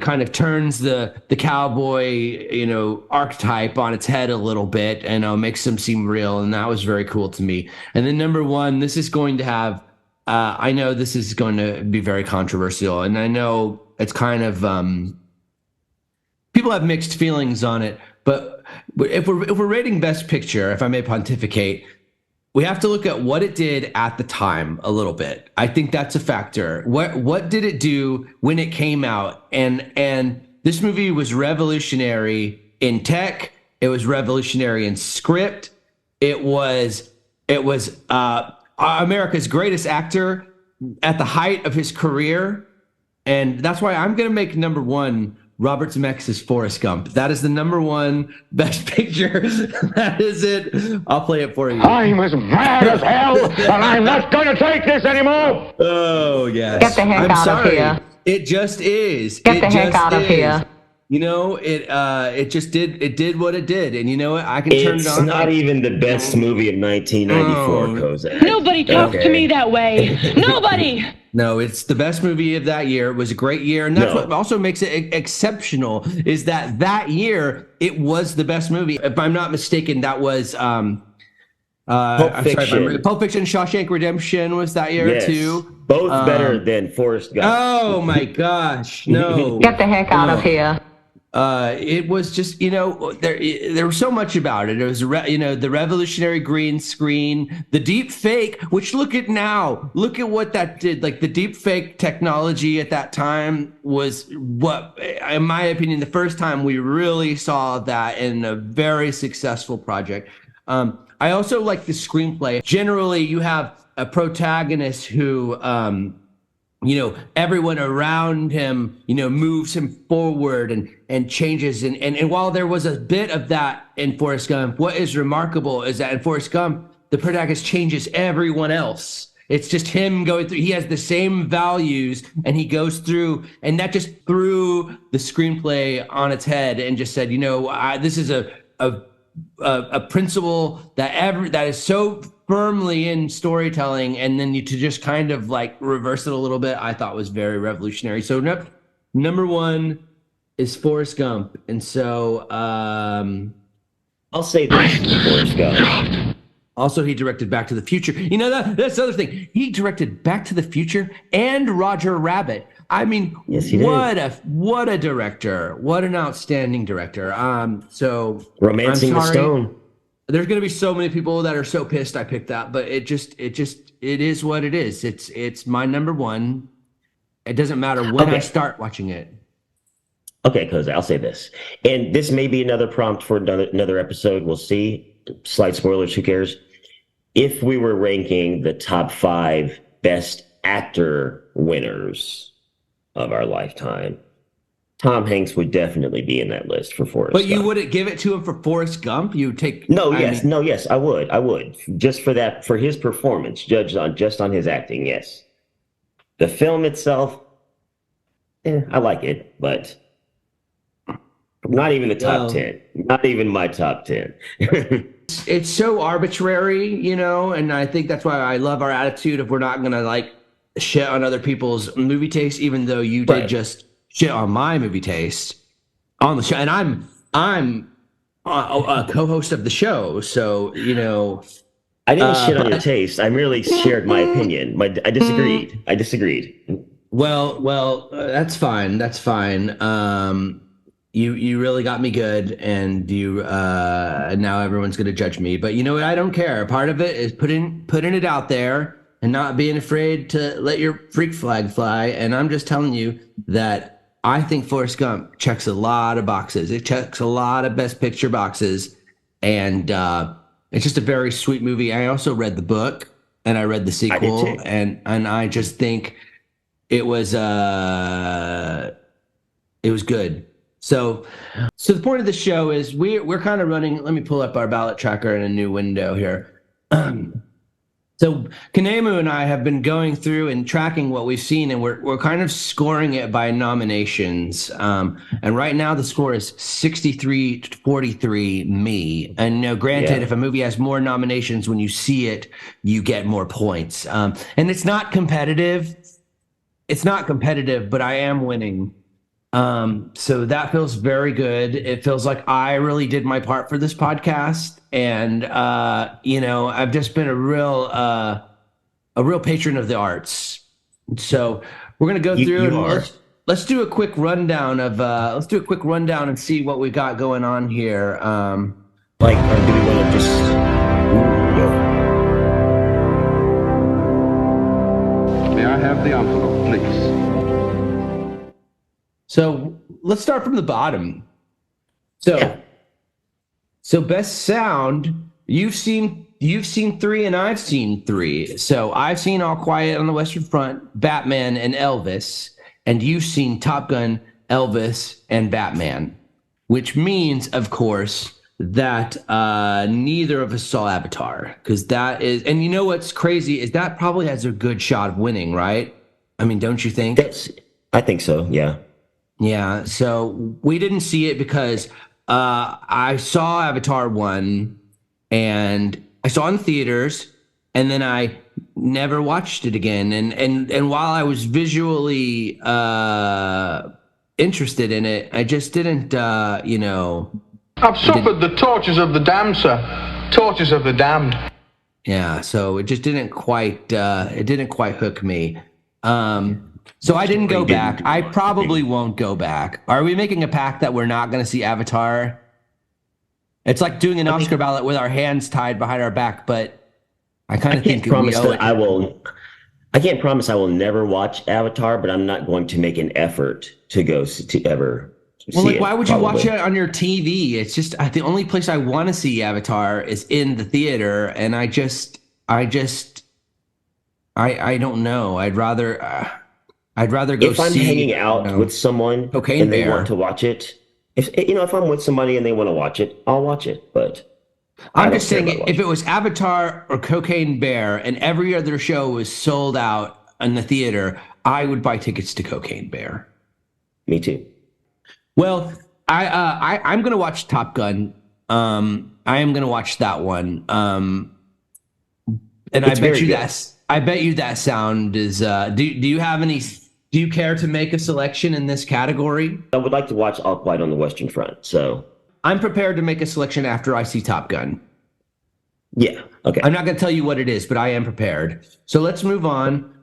kind of turns the cowboy, archetype on its head a little bit and makes him seem real. And that was very cool to me. And then number 1, this is going to have, I know this is going to be very controversial, and I know it's kind of, people have mixed feelings on it, but if we're rating Best Picture, if I may pontificate, we have to look at what it did at the time a little bit. I think that's a factor. What did it do when it came out? And this movie was revolutionary in tech. It was revolutionary in script. It was America's greatest actor at the height of his career. And that's why I'm going to make number 1 Robert Zemeckis' Forrest Gump. That is the number 1 Best Picture. That is it. I'll play it for you. I'm as mad as hell, and I'm not going to take this anymore. Oh, yes. Get the heck out of here. It just is. Get the heck out of here. it just did what it did, and you know what? I can turn it on. It's not even the best movie of 1994, Kozak. Nobody talks to me that way. Nobody. No, it's the best movie of that year. It was a great year, and that's what also makes it exceptional. Is that year it was the best movie? If I'm not mistaken, that was Pulp Fiction. Pulp Fiction, Shawshank Redemption was that year too. Both better than Forrest Gump. Oh my gosh, no! Get the heck out of here. It was just, there was so much about it. It was, the revolutionary green screen, the deep fake, which look at what that did. Like the deep fake technology at that time was what, in my opinion, the first time we really saw that in a very successful project. I also like the screenplay. Generally, you have a protagonist who, everyone around him, moves him forward and changes. And while there was a bit of that in Forrest Gump, what is remarkable is that in Forrest Gump, the protagonist changes everyone else. It's just him going through. He has the same values, and he goes through, and that just threw the screenplay on its head and just said, this is a principle that is so firmly in storytelling, and then to just kind of like reverse it a little bit, I thought was very revolutionary. So number one is Forrest Gump, and so I'll say this: Forrest Gump. Also, he directed Back to the Future. That's the other thing. He directed Back to the Future and Roger Rabbit. I mean, yes, he did. What a director! What an outstanding director. So Romancing the Stone. There's going to be so many people that are so pissed I picked that, but it is what it is. It's my number one. It doesn't matter when I start watching it. Okay, Kozak, I'll say this, and this may be another prompt for another episode. We'll see. Slight spoilers. Who cares? If we were ranking the top 5 best actor winners of our lifetime, Tom Hanks would definitely be in that list for Forrest Gump. But you wouldn't give it to him for Forrest Gump? You would take... Yes, I would. Just for that, for his performance, judged on his acting, yes. The film itself, I like it, but not even the top 10. Not even my top 10. It's so arbitrary, and I think that's why I love our attitude of we're not going to, shit on other people's movie taste, even though you did just shit on my movie taste on the show, and I'm a co-host of the show, so I didn't shit on your taste. I merely shared my opinion. I disagreed. Well, that's fine. You really got me good, and now everyone's gonna judge me. But you know what? I don't care. Part of it is putting it out there and not being afraid to let your freak flag fly. And I'm just telling you that I think Forrest Gump checks a lot of boxes. It checks a lot of Best Picture boxes, and it's just a very sweet movie. I also read the book and I read the sequel, and I just think it was good. So the point of the show is we're kind of running. Let me pull up our ballot tracker in a new window here. So Khnemu and I have been going through and tracking what we've seen, and we're kind of scoring it by nominations. And right now the score is 63-43 me. And granted, if a movie has more nominations, when you see it, you get more points. And it's not competitive. But I am winning. So that feels very good. It feels like I really did my part for this podcast. And, I've just been a real patron of the arts. So we're going to go through and let's do a quick rundown and see what we got going on here. Or do we want to just May I have the envelope, please? So let's start from the bottom. So best sound, you've seen 3 and I've seen 3. So I've seen All Quiet on the Western Front, Batman, and Elvis, and you've seen Top Gun, Elvis, and Batman, which means, of course, that neither of us saw Avatar, because that is, and you know what's crazy is that probably has a good shot of winning, right? I mean, don't you think? I think so, yeah. Yeah, so we didn't see it because I saw Avatar 1 and I saw it in theaters, and then I never watched it again. And while I was visually interested in it, I just didn't, I've suffered the tortures of the damned, sir. Tortures of the damned. Yeah, so it just didn't quite hook me. So I didn't go back. I probably won't go back. Are we making a pact that we're not going to see Avatar? It's like doing an Oscar ballot with our hands tied behind our back, but I kind of think we owe it. I can't promise I will never watch Avatar, but I'm not going to make an effort to go to ever see it. Why would you watch it on your TV? It's just the only place I want to see Avatar is in the theater, and I don't know. I'd rather go if I'm see, hanging out with someone and they want to watch it. If I'm with somebody and they want to watch it, I'll watch it. But I'm just saying, if it was Avatar or Cocaine Bear and every other show was sold out in the theater, I would buy tickets to Cocaine Bear. Me too. Well, I'm going to watch Top Gun. I am going to watch that one. And I bet you that sound is. Do you have any? Do you care to make a selection in this category? I would like to watch All Quiet on the Western Front. So I'm prepared to make a selection after I see Top Gun. Yeah. Okay. I'm not going to tell you what it is, but I am prepared. So let's move on.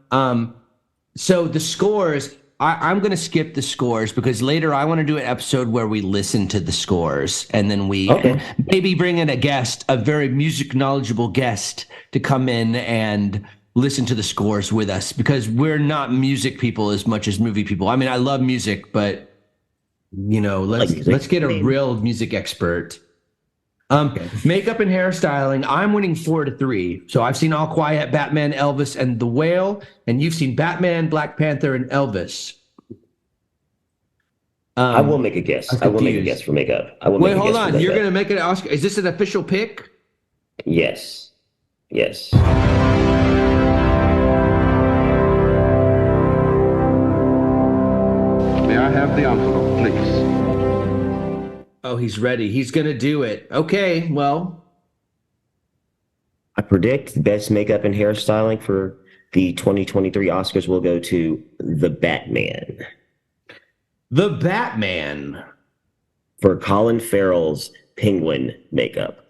So the scores. I'm going to skip the scores because later I want to do an episode where we listen to the scores and then we maybe bring in a very music knowledgeable guest to come in and listen to the scores with us because we're not music people as much as movie people. I mean, I love music, but let's get a real music expert. Makeup and hairstyling, I'm winning 4-3. So I've seen All Quiet, Batman, Elvis, and The Whale, and you've seen Batman, Black Panther, and Elvis. I will make a guess. I will make a guess for makeup. Wait, hold on. You're going to make an Oscar? Is this an official pick? Yes. Yes. May I have the envelope, please? Oh, he's ready. He's going to do it. Okay, well. I predict the best makeup and hairstyling for the 2023 Oscars will go to The Batman. The Batman. For Colin Farrell's penguin makeup.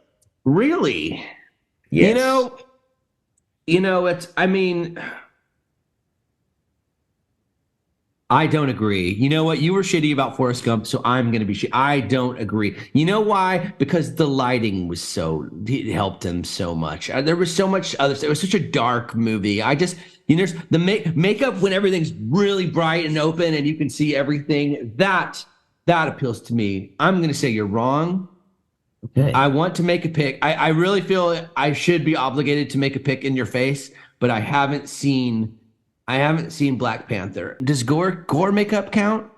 Really? Yes. I don't agree. You know what? You were shitty about Forrest Gump, so I'm going to be shitty. I don't agree. You know why? Because the lighting it helped him so much. There was so much other stuff. It was such a dark movie. There's the makeup when everything's really bright and open and you can see everything. That appeals to me. I'm going to say you're wrong. Okay. I want to make a pick. I really feel I should be obligated to make a pick in your face, but I haven't seen Black Panther. Does gore makeup count?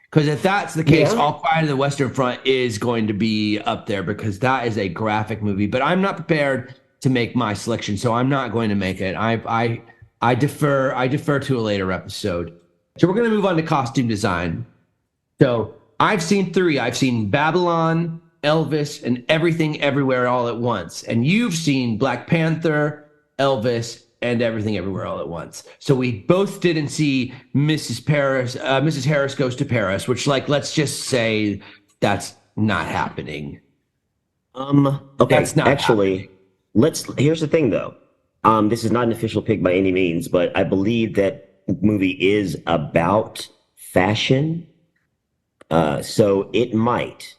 Because if that's the case, All Quiet on the Western Front is going to be up there because that is a graphic movie. But I'm not prepared to make my selection, so I'm not going to make it. I defer to a later episode. So we're going to move on to costume design. So I've seen 3. I've seen Babylon, Elvis, and Everything Everywhere All at Once. And you've seen Black Panther, Elvis, and Everything Everywhere All at Once. So we both didn't see Mrs. Harris Goes to Paris, which, let's just say that's not happening. Okay. That's not actually happening. Here's the thing though. This is not an official pick by any means, but I believe that movie is about fashion. So it might.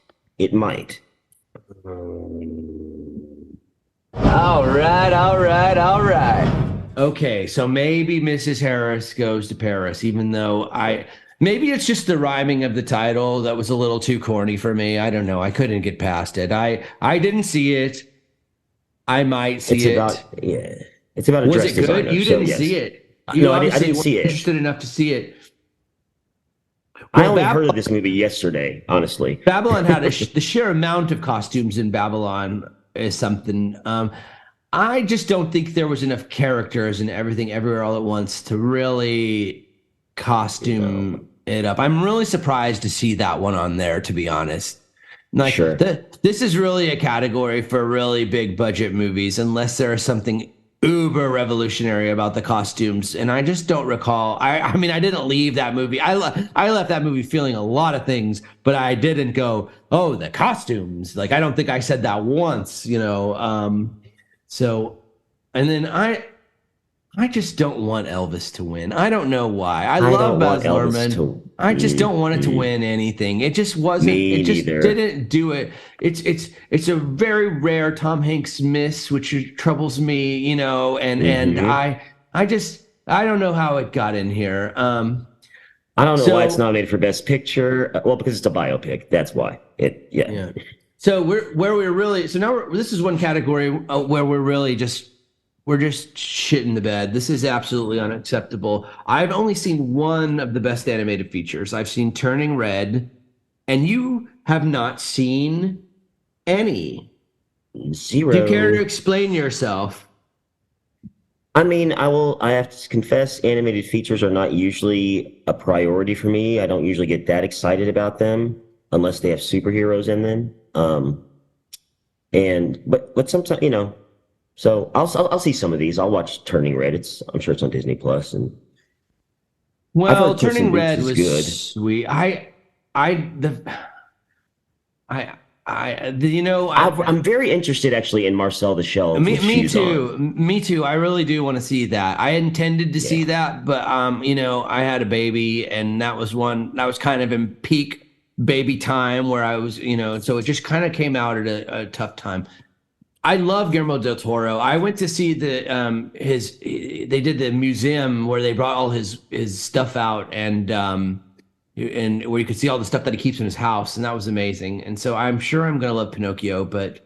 All right. Okay, so maybe Mrs. Harris Goes to Paris, even though maybe it's just the rhyming of the title that was a little too corny for me. I don't know. I couldn't get past it. I didn't see it. I might see it. It's about a dress designer. Was it good? You didn't see it. No, I didn't see it. Interested enough to see it. I only heard of this movie yesterday, honestly. Babylon had the sheer amount of costumes in Babylon is something. I just don't think there was enough characters and Everything Everywhere All at Once to really costume it up. I'm really surprised to see that one on there, to be honest. Like, Sure. This is really a category for really big budget movies, unless there is something uber revolutionary about the costumes. And I just don't recall. I mean, I didn't leave that movie. I left that movie feeling a lot of things, but I didn't go, oh, the costumes. Like, I don't think I said that once, you know. So, and then I just don't want Elvis to win. I don't know why. I love Baz Luhrmann. I just don't want it to win anything. It just wasn't. It just didn't do it. It's a very rare Tom Hanks miss, which troubles me, you know. And I don't know how it got in here. I don't know why it's nominated for Best Picture. Well, because it's a biopic. That's why. Yeah. So this is one category where we're just shitting the bed. This is absolutely unacceptable. I've only seen one of the best animated features. I've seen Turning Red, and you have not seen any. Zero. Do you care to explain yourself? I mean, I have to confess, animated features are not usually a priority for me. I don't usually get that excited about them unless they have superheroes in them. But sometimes, you know, so I'll see some of these. I'll watch Turning Red. I'm sure it's on Disney Plus. And Turning Red was good. Sweet. I'm very interested actually in Marcel the Shell. Me too. I really do want to see that. I intended to see that, but you know, I had a baby, and that was kind of in peak baby time where I was, you know, so it just kind of came out at a tough time. I love Guillermo del Toro. I went to see they did the museum where they brought all his stuff out, and where you could see all the stuff that he keeps in his house, and that was amazing. And so I'm sure I'm gonna love Pinocchio, but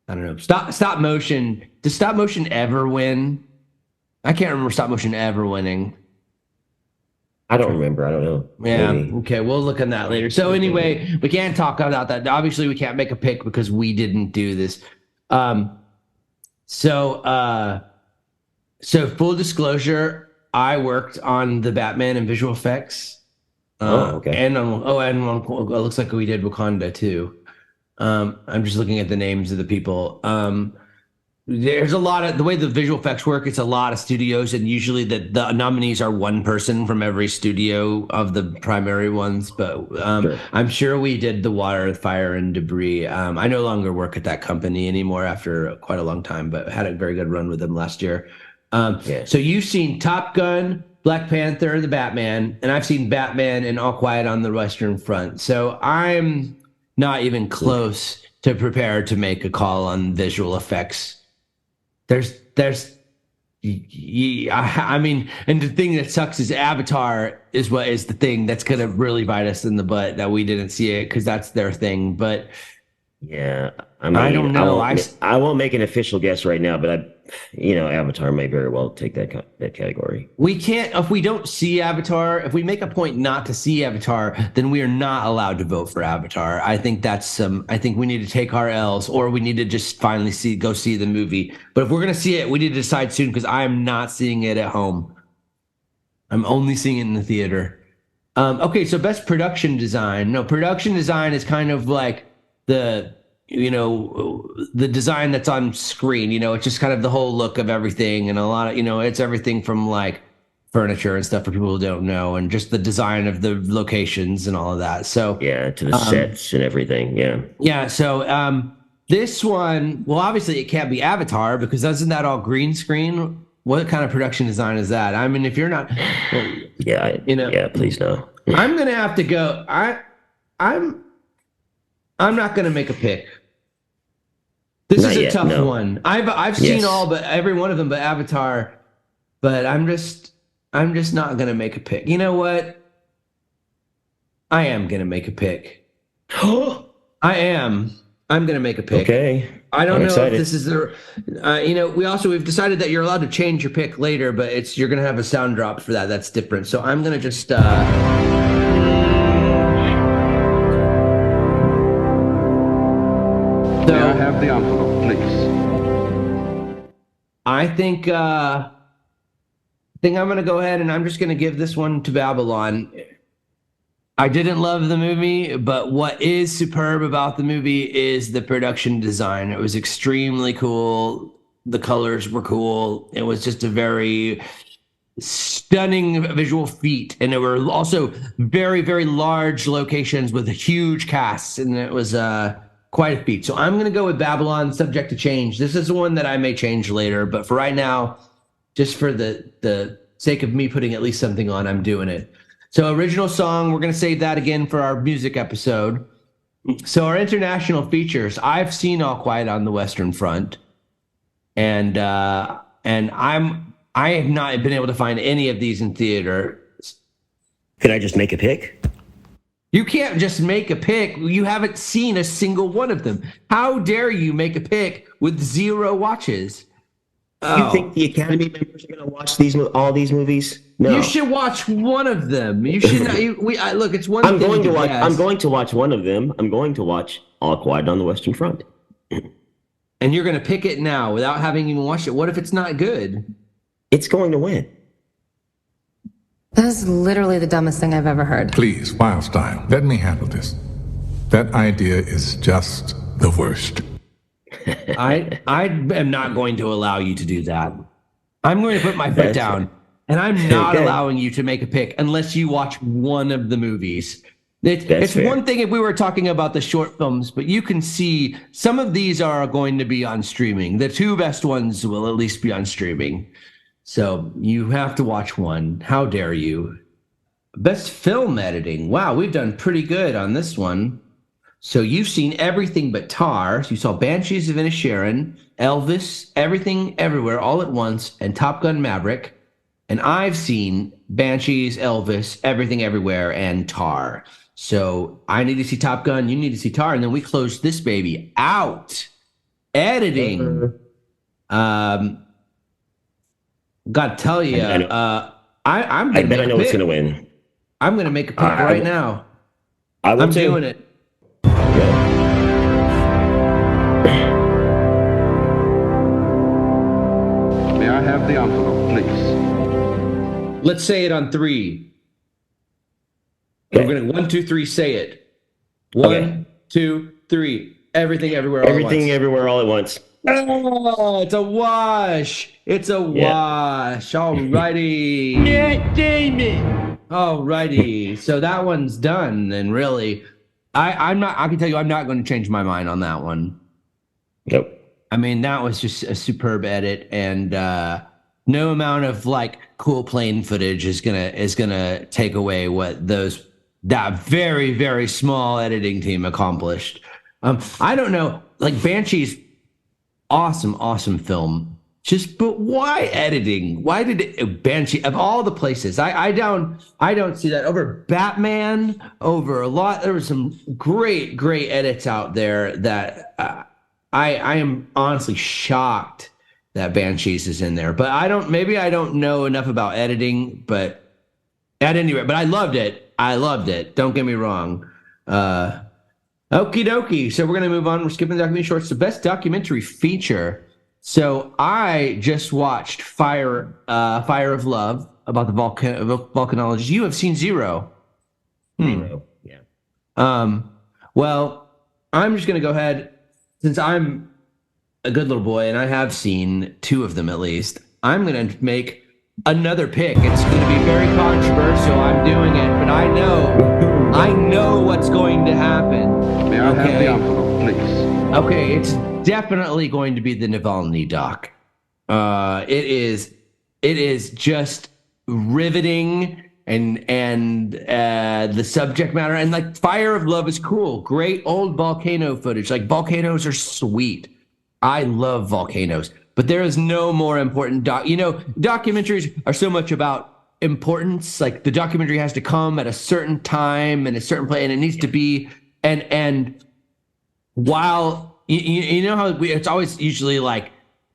I don't know. Stop motion. Does stop motion ever win? I can't remember stop motion ever winning. I don't remember. I don't know. Yeah. Maybe. Okay. We'll look on that later. So anyway, we can't talk about that. Obviously, we can't make a pick because we didn't do this. So full disclosure, I worked on the Batman and visual effects. Okay. And it looks like we did Wakanda too. I'm just looking at the names of the people. There's a lot of the way the visual effects work. It's a lot of studios, and usually the nominees are one person from every studio of the primary ones. But Sure. I'm sure we did the Water, Fire, and Debris. I no longer work at that company anymore after quite a long time, but had a very good run with them last year. So you've seen Top Gun, Black Panther, the Batman, and I've seen Batman and All Quiet on the Western Front. So I'm not even close to prepared to make a call on visual effects. I mean, and the thing that sucks is Avatar is the thing that's going to really bite us in the butt that we didn't see it because that's their thing. But yeah, I mean, I don't know. I won't make an official guess right now, but Avatar may very well take that category. We can't, if we don't see Avatar, if we make a point not to see Avatar, then we are not allowed to vote for Avatar. I think I think we need to take our L's, or we need to just finally go see the movie. But if we're going to see it, we need to decide soon, because I am not seeing it at home. I'm only seeing it in the theater. Okay, so best production design. No, production design is kind of like the design that's on screen. It's just kind of the whole look of everything, and a lot of, it's everything from like furniture and stuff for people who don't know, and just the design of the locations and all of that. So yeah, to the sets and everything. Yeah. So this one, well, obviously it can't be Avatar, because isn't that all green screen? What kind of production design is that? I mean, if you're not, yeah, please no. I'm gonna have to go. I'm not gonna make a pick. This is a tough one. I've seen every one of them, but Avatar. But I'm just not gonna make a pick. You know what? I am gonna make a pick. I am. I'm gonna make a pick. Okay. I don't know if this is the. We've decided that you're allowed to change your pick later, but you're gonna have a sound drop for that. That's different. So I'm gonna just. May I have the envelope, please? I think I'm going to go ahead and I'm just going to give this one to Babylon. I didn't love the movie, but what is superb about the movie is the production design. It was extremely cool. The colors were cool. It was just a very stunning visual feat. And there were also very, very large locations with huge casts. And it was quite a feat. So I'm going to go with Babylon, subject to change. This is one that I may change later. But for right now, just for the sake of me putting at least something on, I'm doing it. So original song, we're going to save that again for our music episode. So our international features, I've seen All Quiet on the Western Front. And I have not been able to find any of these in theater. Could I just make a pick? You can't just make a pick. You haven't seen a single one of them. How dare you make a pick with 0 watches? You think the Academy members are going to watch all these movies? No. You should watch one of them. You should not. Look, it's one. I'm going to watch one of them. I'm going to watch All Quiet on the Western Front. And you're going to pick it now without having even watched it. What if it's not good? It's going to win. That is literally the dumbest thing I've ever heard. Please, Wildstyle, let me handle this. That idea is just the worst. I am not going to allow you to do that. I'm going to put my foot down, and I'm not allowing you to make a pick unless you watch one of the movies. It's one thing if we were talking about the short films, but you can see some of these are going to be on streaming. The 2 best ones will at least be on streaming. So you have to watch one. How dare you? Best film editing. Wow, we've done pretty good on this one. So you've seen everything but Tar. So you saw Banshees of Inisherin, Elvis, Everything Everywhere All at Once, and Top Gun Maverick. And I've seen Banshees, Elvis, Everything Everywhere, and Tar. So I need to see Top Gun, you need to see Tar, and then we close this baby out. Editing. Gotta tell you, I'm gonna bet I know what's gonna win. I'm gonna make a pick right now. I'm doing it. May I have the envelope, please? Let's say it on 3. Okay. We're gonna 1, 2, 3. Say it. 1, 2, 3. Everything, everywhere, all at once. Everything, everywhere, all at once. Oh, it's a wash. It's a wash. Alrighty. Matt Damon. Alrighty. So that one's done. And really, I can tell you, I'm not going to change my mind on that one. Nope. I mean, that was just a superb edit, and no amount of like cool plane footage is gonna take away what that very, very small editing team accomplished. I don't know, like Banshees. Awesome film. But why editing? Why did Banshee of all the places? I don't see that over Batman, over a lot. There were some great edits out there that I am honestly shocked that Banshees is in there. But I don't know enough about editing, but at any rate, but I loved it. Don't get me wrong. Okie dokie. So we're going to move on. We're skipping the documentary shorts. The best documentary feature. So I just watched Fire of Love about the volcanology. You have seen 0. 0. Yeah. Well, I'm just going to go ahead, since I'm a good little boy and I have seen 2 of them at least. I'm going to make another pick. It's going to be very controversial. I'm doing it, but I know what's going to happen. May I have the envelope, please? Okay, it's definitely going to be the Navalny doc. It is just riveting, and the subject matter, and like Fire of Love is cool. Great old volcano footage. Like volcanoes are sweet. I love volcanoes, but there is no more important documentaries are so much about importance. Like the documentary has to come at a certain time and a certain place, and it needs to be and while you know how it's always usually like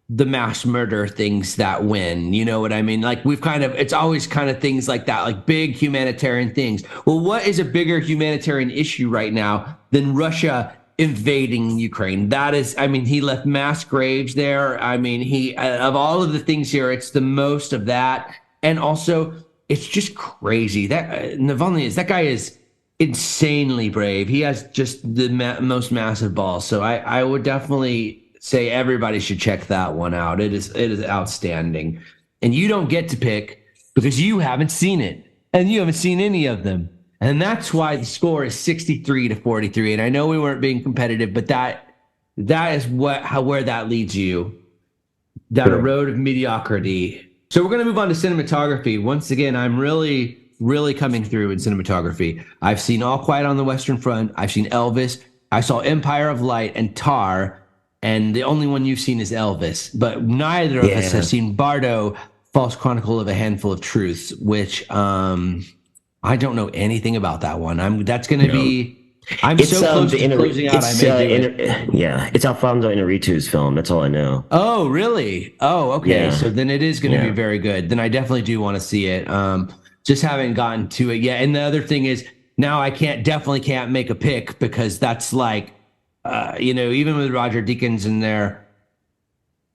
the mass murder things that win, you know what I mean? Like it's always kind of things like that, like big humanitarian things. Well, what is a bigger humanitarian issue right now than Russia invading Ukraine? That is, I mean, he left mass graves there. I mean, he of all of the things here, it's the most of that. And also, it's just crazy that Navalny that guy is insanely brave. He has just the most massive balls. So I would definitely say everybody should check that one out. It is outstanding. And you don't get to pick because you haven't seen it. And you haven't seen any of them. And that's why the score is 63-43. And I know we weren't being competitive, but that is where that leads you. Down a road of mediocrity. So we're going to move on to cinematography. Once again, I'm really coming through in cinematography. I've seen All Quiet on the Western Front. I've seen Elvis. I saw Empire of Light and Tar. And the only one you've seen is Elvis. But neither of us have seen Bardo, False Chronicle of a Handful of Truths, which I don't know anything about that one. That's going to be... I'm so close to closing out, I may do it. Yeah, it's Alfonso Inarritu's film. That's all I know. Oh, really? Oh, okay. Yeah. So then it is going to be very good. Then I definitely do want to see it. Just haven't gotten to it yet. And the other thing is, now I definitely can't make a pick because that's like, even with Roger Deakins in there,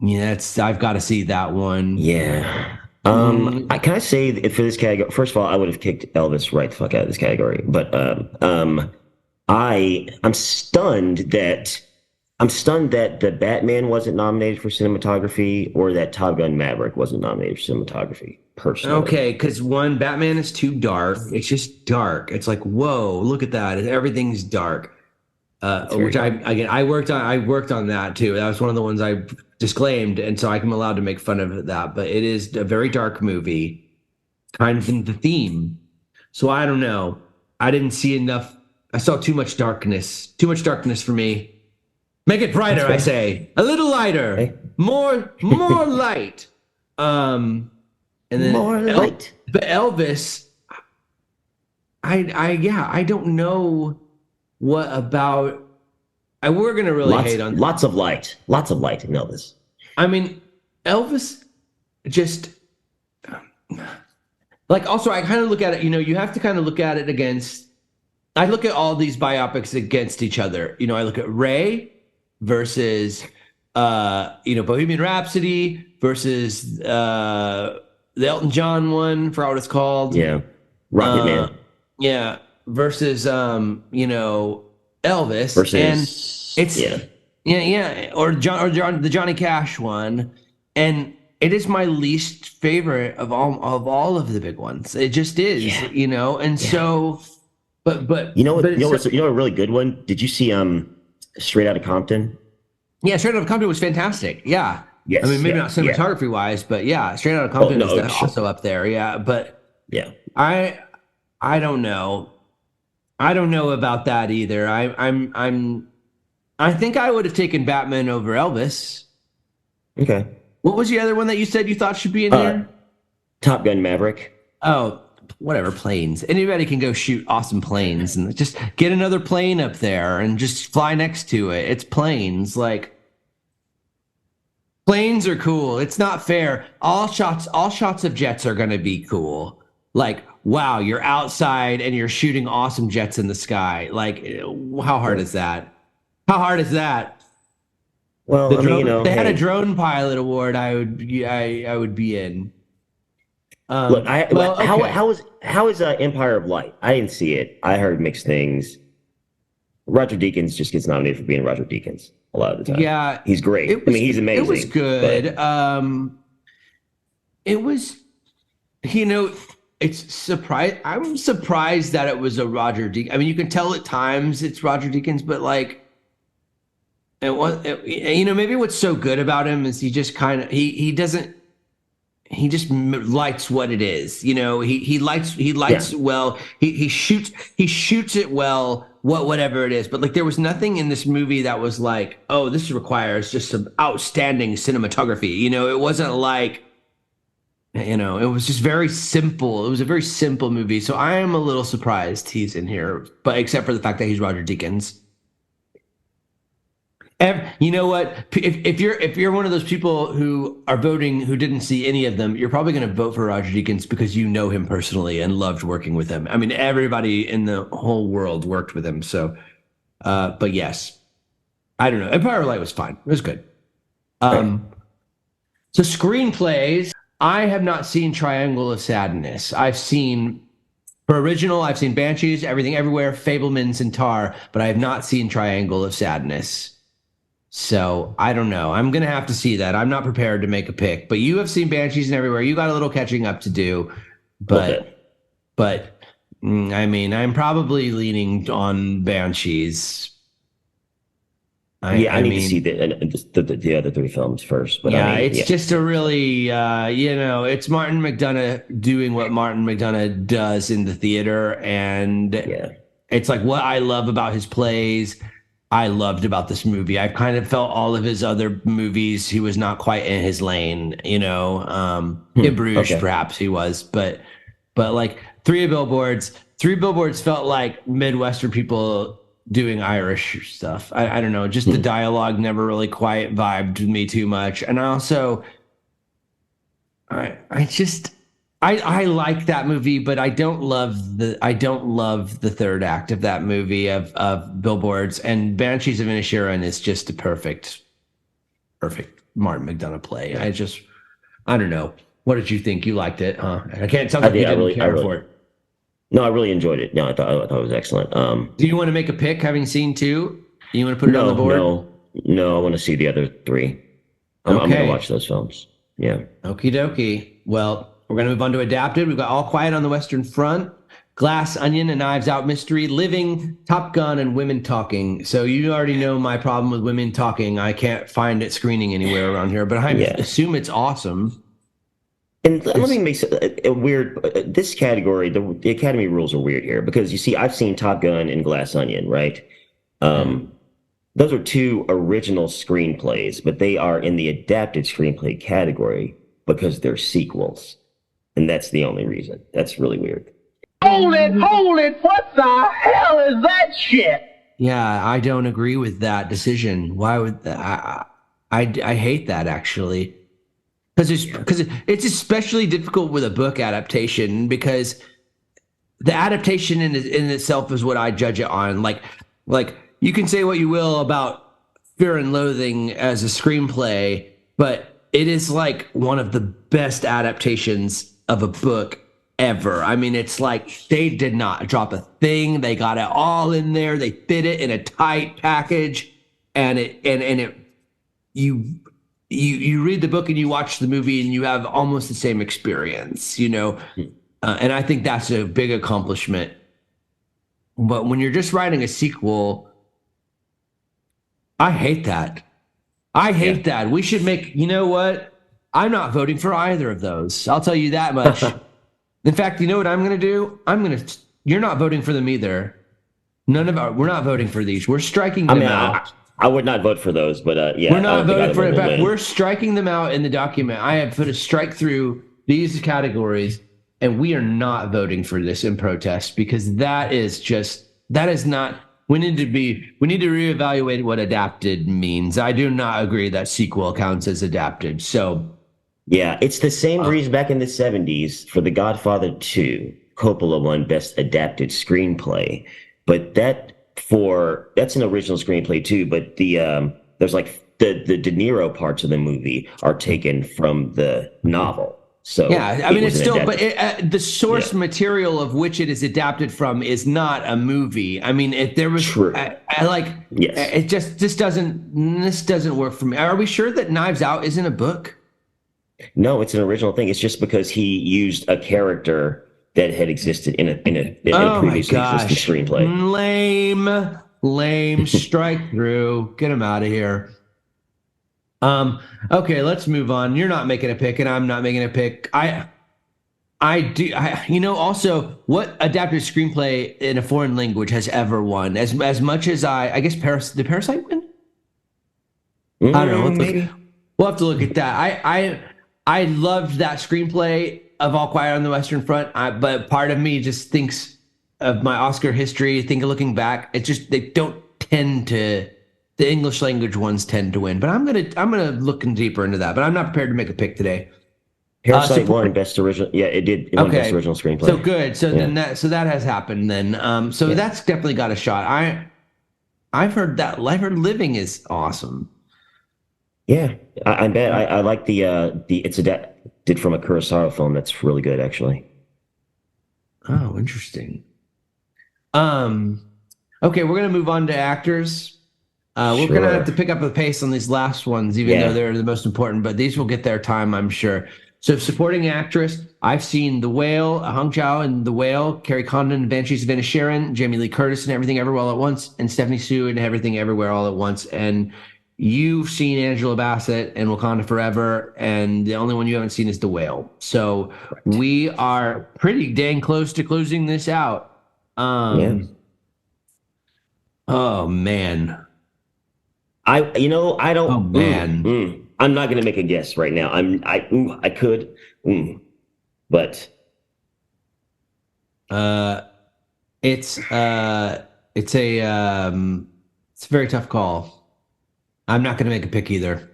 I've got to see that one. Yeah. Can I say that for this category? First of all, I would have kicked Elvis right the fuck out of this category, but I'm stunned that the Batman wasn't nominated for cinematography or that Top Gun Maverick wasn't nominated for cinematography. Personally, okay, because Batman is too dark. It's just dark. It's like, whoa, look at that. Everything's dark. Which I worked on that too. That was one of the ones I disclaimed, and so I'm allowed to make fun of that. But it is a very dark movie, kind of in the theme. So I don't know. I didn't see enough. I saw too much darkness. Too much darkness for me. Make it brighter, I say. A little lighter. Okay. More light. And then more light. But Elvis, I don't know what about. We're gonna really hate on lots of light in Elvis. I mean, Elvis just like. Also, I kind of look at it. You have to kind of look at it against. I look at all these biopics against each other. I look at Ray versus, Bohemian Rhapsody versus the Elton John one, forgot what it's called. Yeah, Rocket Man. Yeah, versus Elvis versus, and it's or the Johnny Cash one, and it is my least favorite of all of the big ones. It just is, so. But a really good one. Did you see Straight Outta Compton? Yeah, Straight Outta Compton was fantastic. Yeah. Yes. I mean, maybe not cinematography wise, but yeah, Straight Outta Compton is also up there. Yeah, but yeah, I don't know. I don't know about that either. I think I would have taken Batman over Elvis. Okay. What was the other one that you said you thought should be in there? Top Gun Maverick. Oh, whatever, planes. Anybody can go shoot awesome planes and just get another plane up there and just fly next to it. It's planes. Like, planes are cool. It's not fair. All shots of jets are going to be cool. Like, wow, you're outside and you're shooting awesome jets in the sky. Like, how hard is that? How hard is that? Well, they had a drone pilot award. I would be in. Look, how is Empire of Light? I didn't see it. I heard mixed things. Roger Deakins just gets nominated for being Roger Deakins a lot of the time. Yeah, he's great. He's amazing. It was good. It was, it's surprised. I'm surprised that it was a Roger Deakins. I mean, you can tell at times it's Roger Deakins, but like, maybe what's so good about him is he just kind of he just likes what it is. He likes well. He shoots it well. Whatever it is, but like there was nothing in this movie that was like, oh, this requires just some outstanding cinematography. It wasn't like, it was just very simple. It was a very simple movie. So I am a little surprised he's in here, but except for the fact that he's Roger Deakins. You know what? If you're one of those people who are voting who didn't see any of them, you're probably going to vote for Roger Deakins because you know him personally and loved working with him. I mean, everybody in the whole world worked with him. So, but yes, I don't know. Empire of Light was fine. It was good. So screenplays. I have not seen Triangle of Sadness. I've seen For original, I've seen Banshees, Everything Everywhere, Fabelmans, and Tar, but I have not seen Triangle of Sadness. So I don't know. I'm going to have to see that. I'm not prepared to make a pick, but you have seen Banshees and Everywhere. You got a little catching up to do, but I mean, I'm probably leaning on Banshees. I need to see the other three films first. But yeah, it's just a really, it's Martin McDonagh doing what Martin McDonagh does in the theater. And it's like what I love about his plays, I loved about this movie. I kind of felt all of his other movies, he was not quite in his lane, in Bruges, perhaps he was. But like Three Billboards felt like Midwestern people doing Irish stuff. I don't know. Just the dialogue never really quite vibed with me too much. And I also, I like that movie, but I don't love the third act of that movie of Billboards, and Banshees of Inisherin is just a perfect Martin McDonagh play. I don't know. What did you think? You liked it, huh? I can't tell you didn't care for it. No, I really enjoyed it. No, I thought it was excellent. Do you want to make a pick, having seen two? You want to put it on the board? No, I want to see the other three. I'm going to watch those films. Yeah. Okie dokie. Well, we're going to move on to adapted. We've got All Quiet on the Western Front, Glass Onion, and Knives Out Mystery, Living, Top Gun, and Women Talking. So you already know my problem with Women Talking. I can't find it screening anywhere around here, but I assume it's awesome. And let me make a weird. This category, the Academy rules are weird here because you see, I've seen Top Gun and Glass Onion, right? Those are two original screenplays, but they are in the adapted screenplay category because they're sequels, and that's the only reason. That's really weird. Hold it! What the hell is that shit? Yeah, I don't agree with that decision. Why would I hate that actually? Because it's especially difficult with a book adaptation because the adaptation in itself is what I judge it on. Like you can say what you will about Fear and Loathing as a screenplay, but it is like one of the best adaptations of a book ever. I mean, it's like they did not drop a thing. They got it all in there. They fit it in a tight package, and you read the book and you watch the movie and you have almost the same experience, and I think that's a big accomplishment. But when you're just writing a sequel, I hate that. That. We should make, you know what? I'm not voting for either of those. I'll tell you that much. In fact, you know what I'm going to do? You're not voting for them either. We're not voting for these. We're striking them out. I would not vote for those, but we're not voting for it. In fact, we're striking them out in the document. I have put a strike through these categories, and we are not voting for this in protest because that is not. We need to reevaluate what adapted means. I do not agree that sequel counts as adapted. So, yeah, it's the same reason back in the 70s for The Godfather 2, Coppola won Best Adapted Screenplay, but that's an original screenplay too, but there's like the De Niro parts of the movie are taken from the novel. So yeah, I mean it's still, but the source material of which it is adapted from is not a movie. I mean, if there was, true. It just this doesn't work for me. Are we sure that Knives Out isn't a book? No, it's an original thing. It's just because he used a character that had existed in a previously existing screenplay. Lame. Strike through. Get him out of here. Okay, let's move on. You're not making a pick, and I'm not making a pick. Also, what adapted screenplay in a foreign language has ever won? As much as I guess did Parasite win? I don't know. Maybe we'll have to look at that. I loved that screenplay of All Quiet on the Western Front, but part of me just thinks of my Oscar history, looking back, they don't tend to, the English language ones tend to win. But I'm gonna look deeper into that. But I'm not prepared to make a pick today. Parasite won Best Original. Yeah, it did. It won Best Original Screenplay. So good. So then that has happened. Then that's definitely got a shot. I've heard that. I've heard Living is awesome. Yeah, I bet. I like it's adapted from a Kurosawa film that's really good, actually. Oh, interesting. Okay, we're gonna move on to actors. We're gonna have to pick up the pace on these last ones, even though they're the most important. But these will get their time, I'm sure. So, supporting actress, I've seen The Whale, Hong Chau in The Whale, Carrie Condon in Banshees of Inisherin, Jamie Lee Curtis in Everything Everywhere All at Once, and Stephanie Sue in Everything Everywhere All at Once. And you've seen Angela Bassett in Wakanda Forever, and the only one you haven't seen is The Whale. So we are pretty dang close to closing this out. Oh man. I don't. Oh man. I'm not gonna make a guess right now. I could, but it's a very tough call. I'm not gonna make a pick either.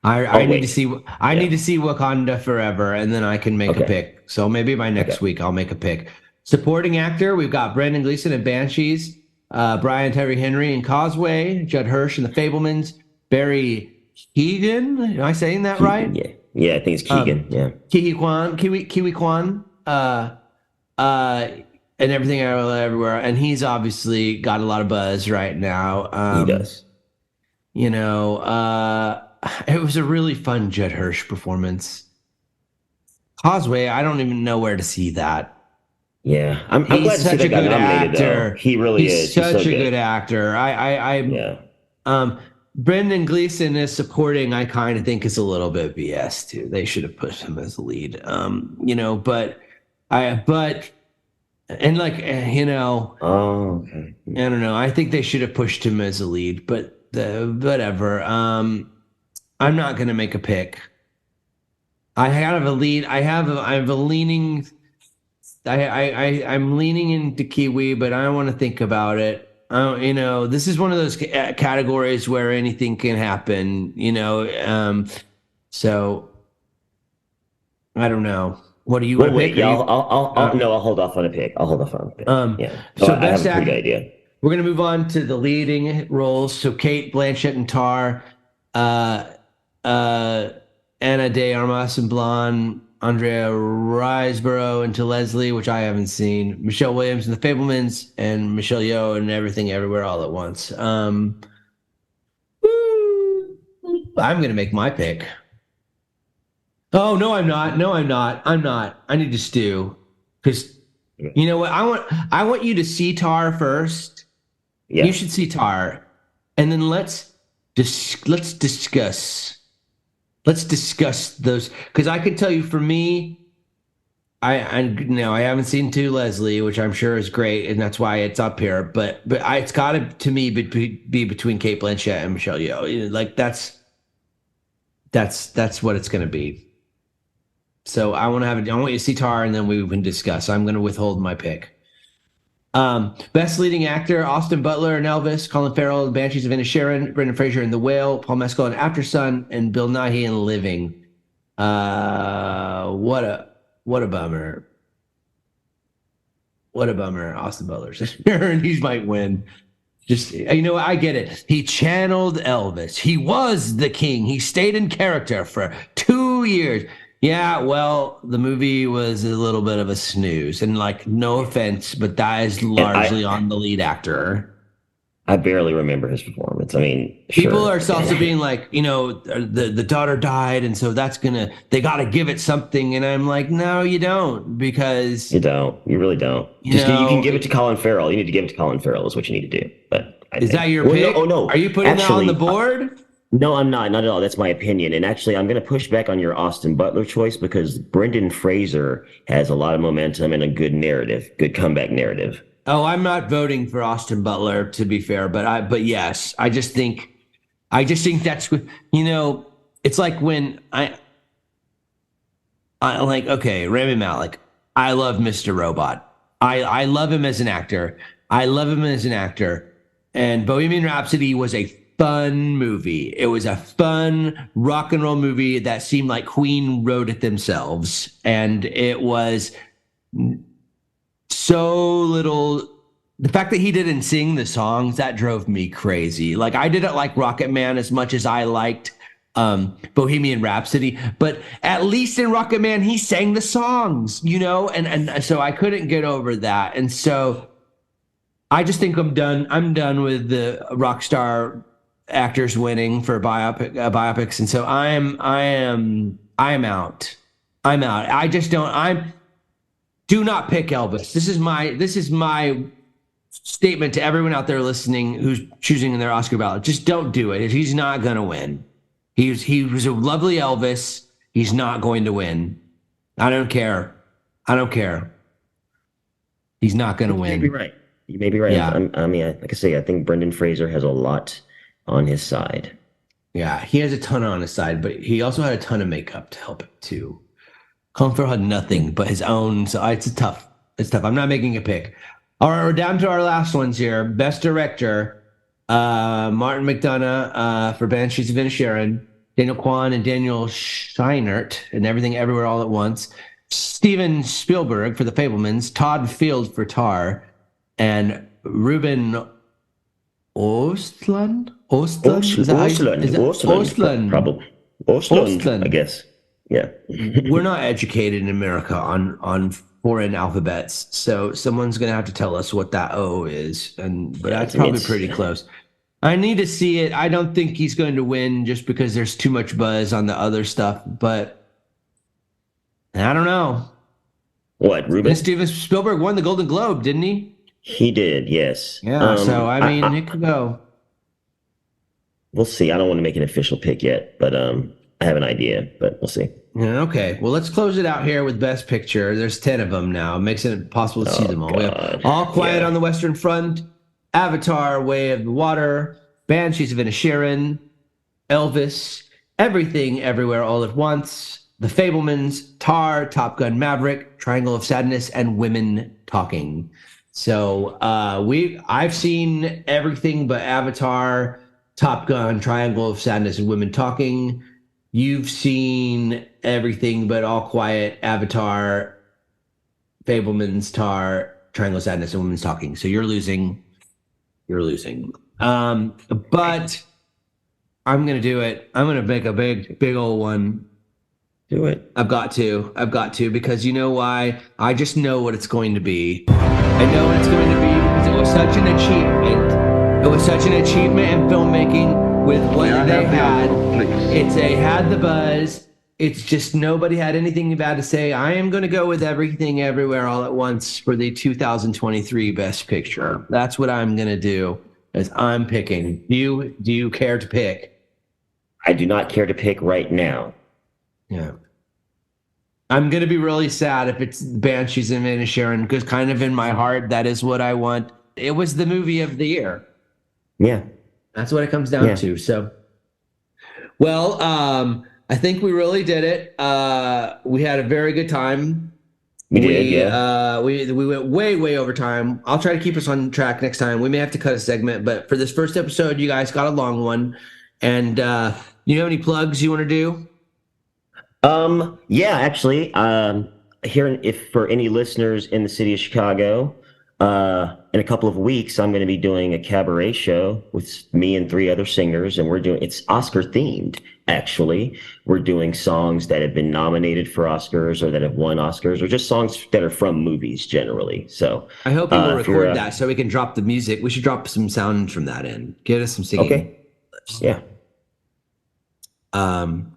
I need to see Wakanda Forever, and then I can make a pick. So maybe by next week I'll make a pick. Supporting actor, we've got Brendan Gleeson in Banshees, Brian Tyree Henry in Causeway, Judd Hirsch in The Fabelmans, Barry Keegan. Am I saying that right? Yeah, I think it's Keegan. Kiwi Kwan, and Everything Everywhere, and he's obviously got a lot of buzz right now. He does. You know, it was a really fun Judd Hirsch performance. Causeway, I don't even know where to see that. Yeah, I'm glad to see that guy nominated, though. He really is. He's such a good actor. Brendan Gleeson is supporting. I kind of think is a little bit BS too. They should have put him as the lead. I don't know. I think they should have pushed him as a lead, but whatever. I'm not going to make a pick. I have a lead. I'm leaning into Kiwi, but I want to think about it. This is one of those categories where anything can happen, so I don't know. What do you want to pick? I'll hold off on a pick. So best I have a pretty idea. We're going to move on to the leading roles. So Kate Blanchett and Tar, Anna de Armas and Blonde, Andrea Riseborough into Leslie, which I haven't seen, Michelle Williams in The Fabelmans, and Michelle Yeoh in Everything Everywhere All at Once. I'm going to make my pick. Oh, no, I'm not. I need to stew. Because, you know what? I want you to see Tar first. Yeah. You should see Tar. And then let's discuss. Let's discuss those, because I can tell you, for me, I haven't seen To Leslie, which I'm sure is great, and that's why it's up here. But it's got to me be between Kate Blanchett and Michelle Yeoh. Like that's what it's going to be. So I want you to see Tar, and then we can discuss. I'm going to withhold my pick. Best leading actor: Austin Butler in Elvis, Colin Farrell in Banshees of Inisherin, Brendan Fraser in The Whale, Paul Mescal in After Sun, and Bill Nighy in Living. What a bummer. What a bummer. Austin Butler's here, and he might win. Just, I get it. He channeled Elvis. He was the king. He stayed in character for 2 years. Yeah, well, the movie was a little bit of a snooze, and no offense, but that is largely on the lead actor. I barely remember his performance. I mean, people are also being like, the daughter died, and so they got to give it something, and I'm like, no, you don't, because you really don't. You can give it to Colin Farrell. You need to give it to Colin Farrell is what you need to do. But is that your pick? No. Are you putting that on the board? No, I'm not at all. That's my opinion. And actually, I'm going to push back on your Austin Butler choice, because Brendan Fraser has a lot of momentum and a good comeback narrative. Oh, I'm not voting for Austin Butler, to be fair, but yes, I just think that's, it's like when I like, okay, Rami Malek, I love Mr. Robot. I love him as an actor. And Bohemian Rhapsody was a fun movie. It was a fun rock and roll movie that seemed like Queen wrote it themselves. And it was so little. The fact that he didn't sing the songs, that drove me crazy. I didn't like Rocket Man as much as I liked Bohemian Rhapsody, but at least in Rocket Man, he sang the songs, and so I couldn't get over that. And so I just think I'm done. I'm done with the rock star actors winning for biopics. And so I am out. I'm out. Do not pick Elvis. This is my statement to everyone out there listening who's choosing their Oscar ballot. Just don't do it. He's not going to win. He was a lovely Elvis. He's not going to win. I don't care. He's not going to win. You may be right. Yeah. I mean, like I say, I think Brendan Fraser has a lot on his side. Yeah, he has a ton on his side, but he also had a ton of makeup to help him too. Colin Farrell had nothing but his own, so it's tough. I'm not making a pick. All right, we're down to our last ones here. Best Director, Martin McDonagh for Banshees of Inisherin, Daniel Kwan and Daniel Scheinert and Everything Everywhere All at Once, Steven Spielberg for The Fabelmans, Todd Field for Tar, and Ruben Ostlund? Ostlund, probably. Ostlund, I guess. Yeah. We're not educated in America on foreign alphabets, so someone's going to have to tell us what that O is, but that's probably pretty close. I need to see it. I don't think he's going to win just because there's too much buzz on the other stuff, but I don't know. What, Ruben? Steven Spielberg won the Golden Globe, didn't he? He did, yes. Yeah, so I mean, it could go. We'll see. I don't want to make an official pick yet, but I have an idea, but we'll see. Yeah, okay. Well, let's close it out here with Best Picture. There's 10 of them now. It makes it possible to see them all. We have All Quiet on the Western Front, Avatar, Way of the Water, Banshees of Inisherin, Elvis, Everything Everywhere All at Once, The Fabelmans, Tar, Top Gun Maverick, Triangle of Sadness, and Women Talking. So I've seen everything but Avatar, Top Gun, Triangle of Sadness, and Women Talking. You've seen everything but All Quiet, Avatar, Fabelmans, Tar, Triangle of Sadness, and Women's Talking. So you're losing. But I'm going to do it. I'm going to make a big old one. Do it. I've got to because you know why? I just know what it's going to be. I know what it's going to be because it was such an achievement. It was such an achievement in filmmaking with what they had. They had the buzz. It's just nobody had anything bad to say. I am going to go with Everything Everywhere All at Once for the 2023 Best Picture. That's what I'm going to do. As I'm picking. Do you care to pick? I do not care to pick right now. Yeah. I'm going to be really sad if it's Banshees of Inisherin because kind of in my heart, that is what I want. It was the movie of the year. Yeah. That's what it comes down to. So, well, I think we really did it. We had a very good time. We went way over time. I'll try to keep us on track next time. We may have to cut a segment, but for this first episode, you guys got a long one. And you have any plugs you want to do? Yeah, actually, here, if for any listeners in the city of Chicago, in a couple of weeks, I'm going to be doing a cabaret show with me and 3 other singers, and it's Oscar themed. Actually, we're doing songs that have been nominated for Oscars or that have won Oscars, or just songs that are from movies generally. So I hope you will record that so we can drop the music. We should drop some sound from that in. Get us some singing. Okay. Yeah.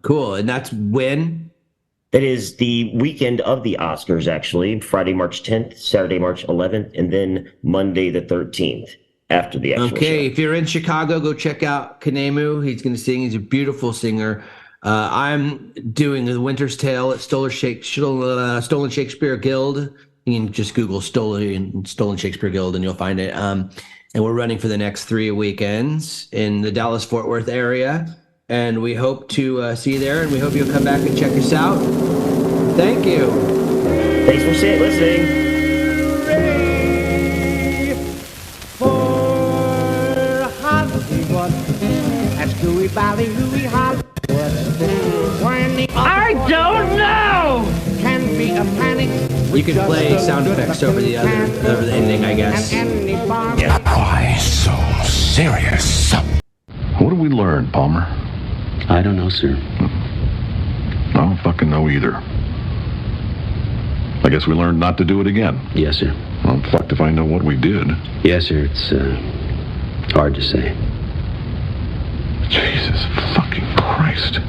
Cool. And that's when? That is the weekend of the Oscars, actually. Friday, March 10th, Saturday, March 11th, and then Monday the 13th after the actual show. If you're in Chicago, go check out Khnemu. He's going to sing. He's a beautiful singer. I'm doing The Winter's Tale at Stolen Shakespeare Guild. You can just Google Stolen Shakespeare Guild and you'll find it. And we're running for the next 3 weekends in the Dallas-Fort Worth area. And we hope to see you there, and we hope you'll come back and check us out. Thank you. Thanks for listening. For Hollywood, that's Dewey Valley, Louis Hollywood. I don't know. Can be a panic. You can play sound effects over the ending, I guess. Why so serious? What did we learn, Palmer? I don't know, sir. I don't fucking know either. I guess we learned not to do it again. Yes, sir. Well, fucked if I know what we did. Yes, sir. It's hard to say. Jesus fucking Christ.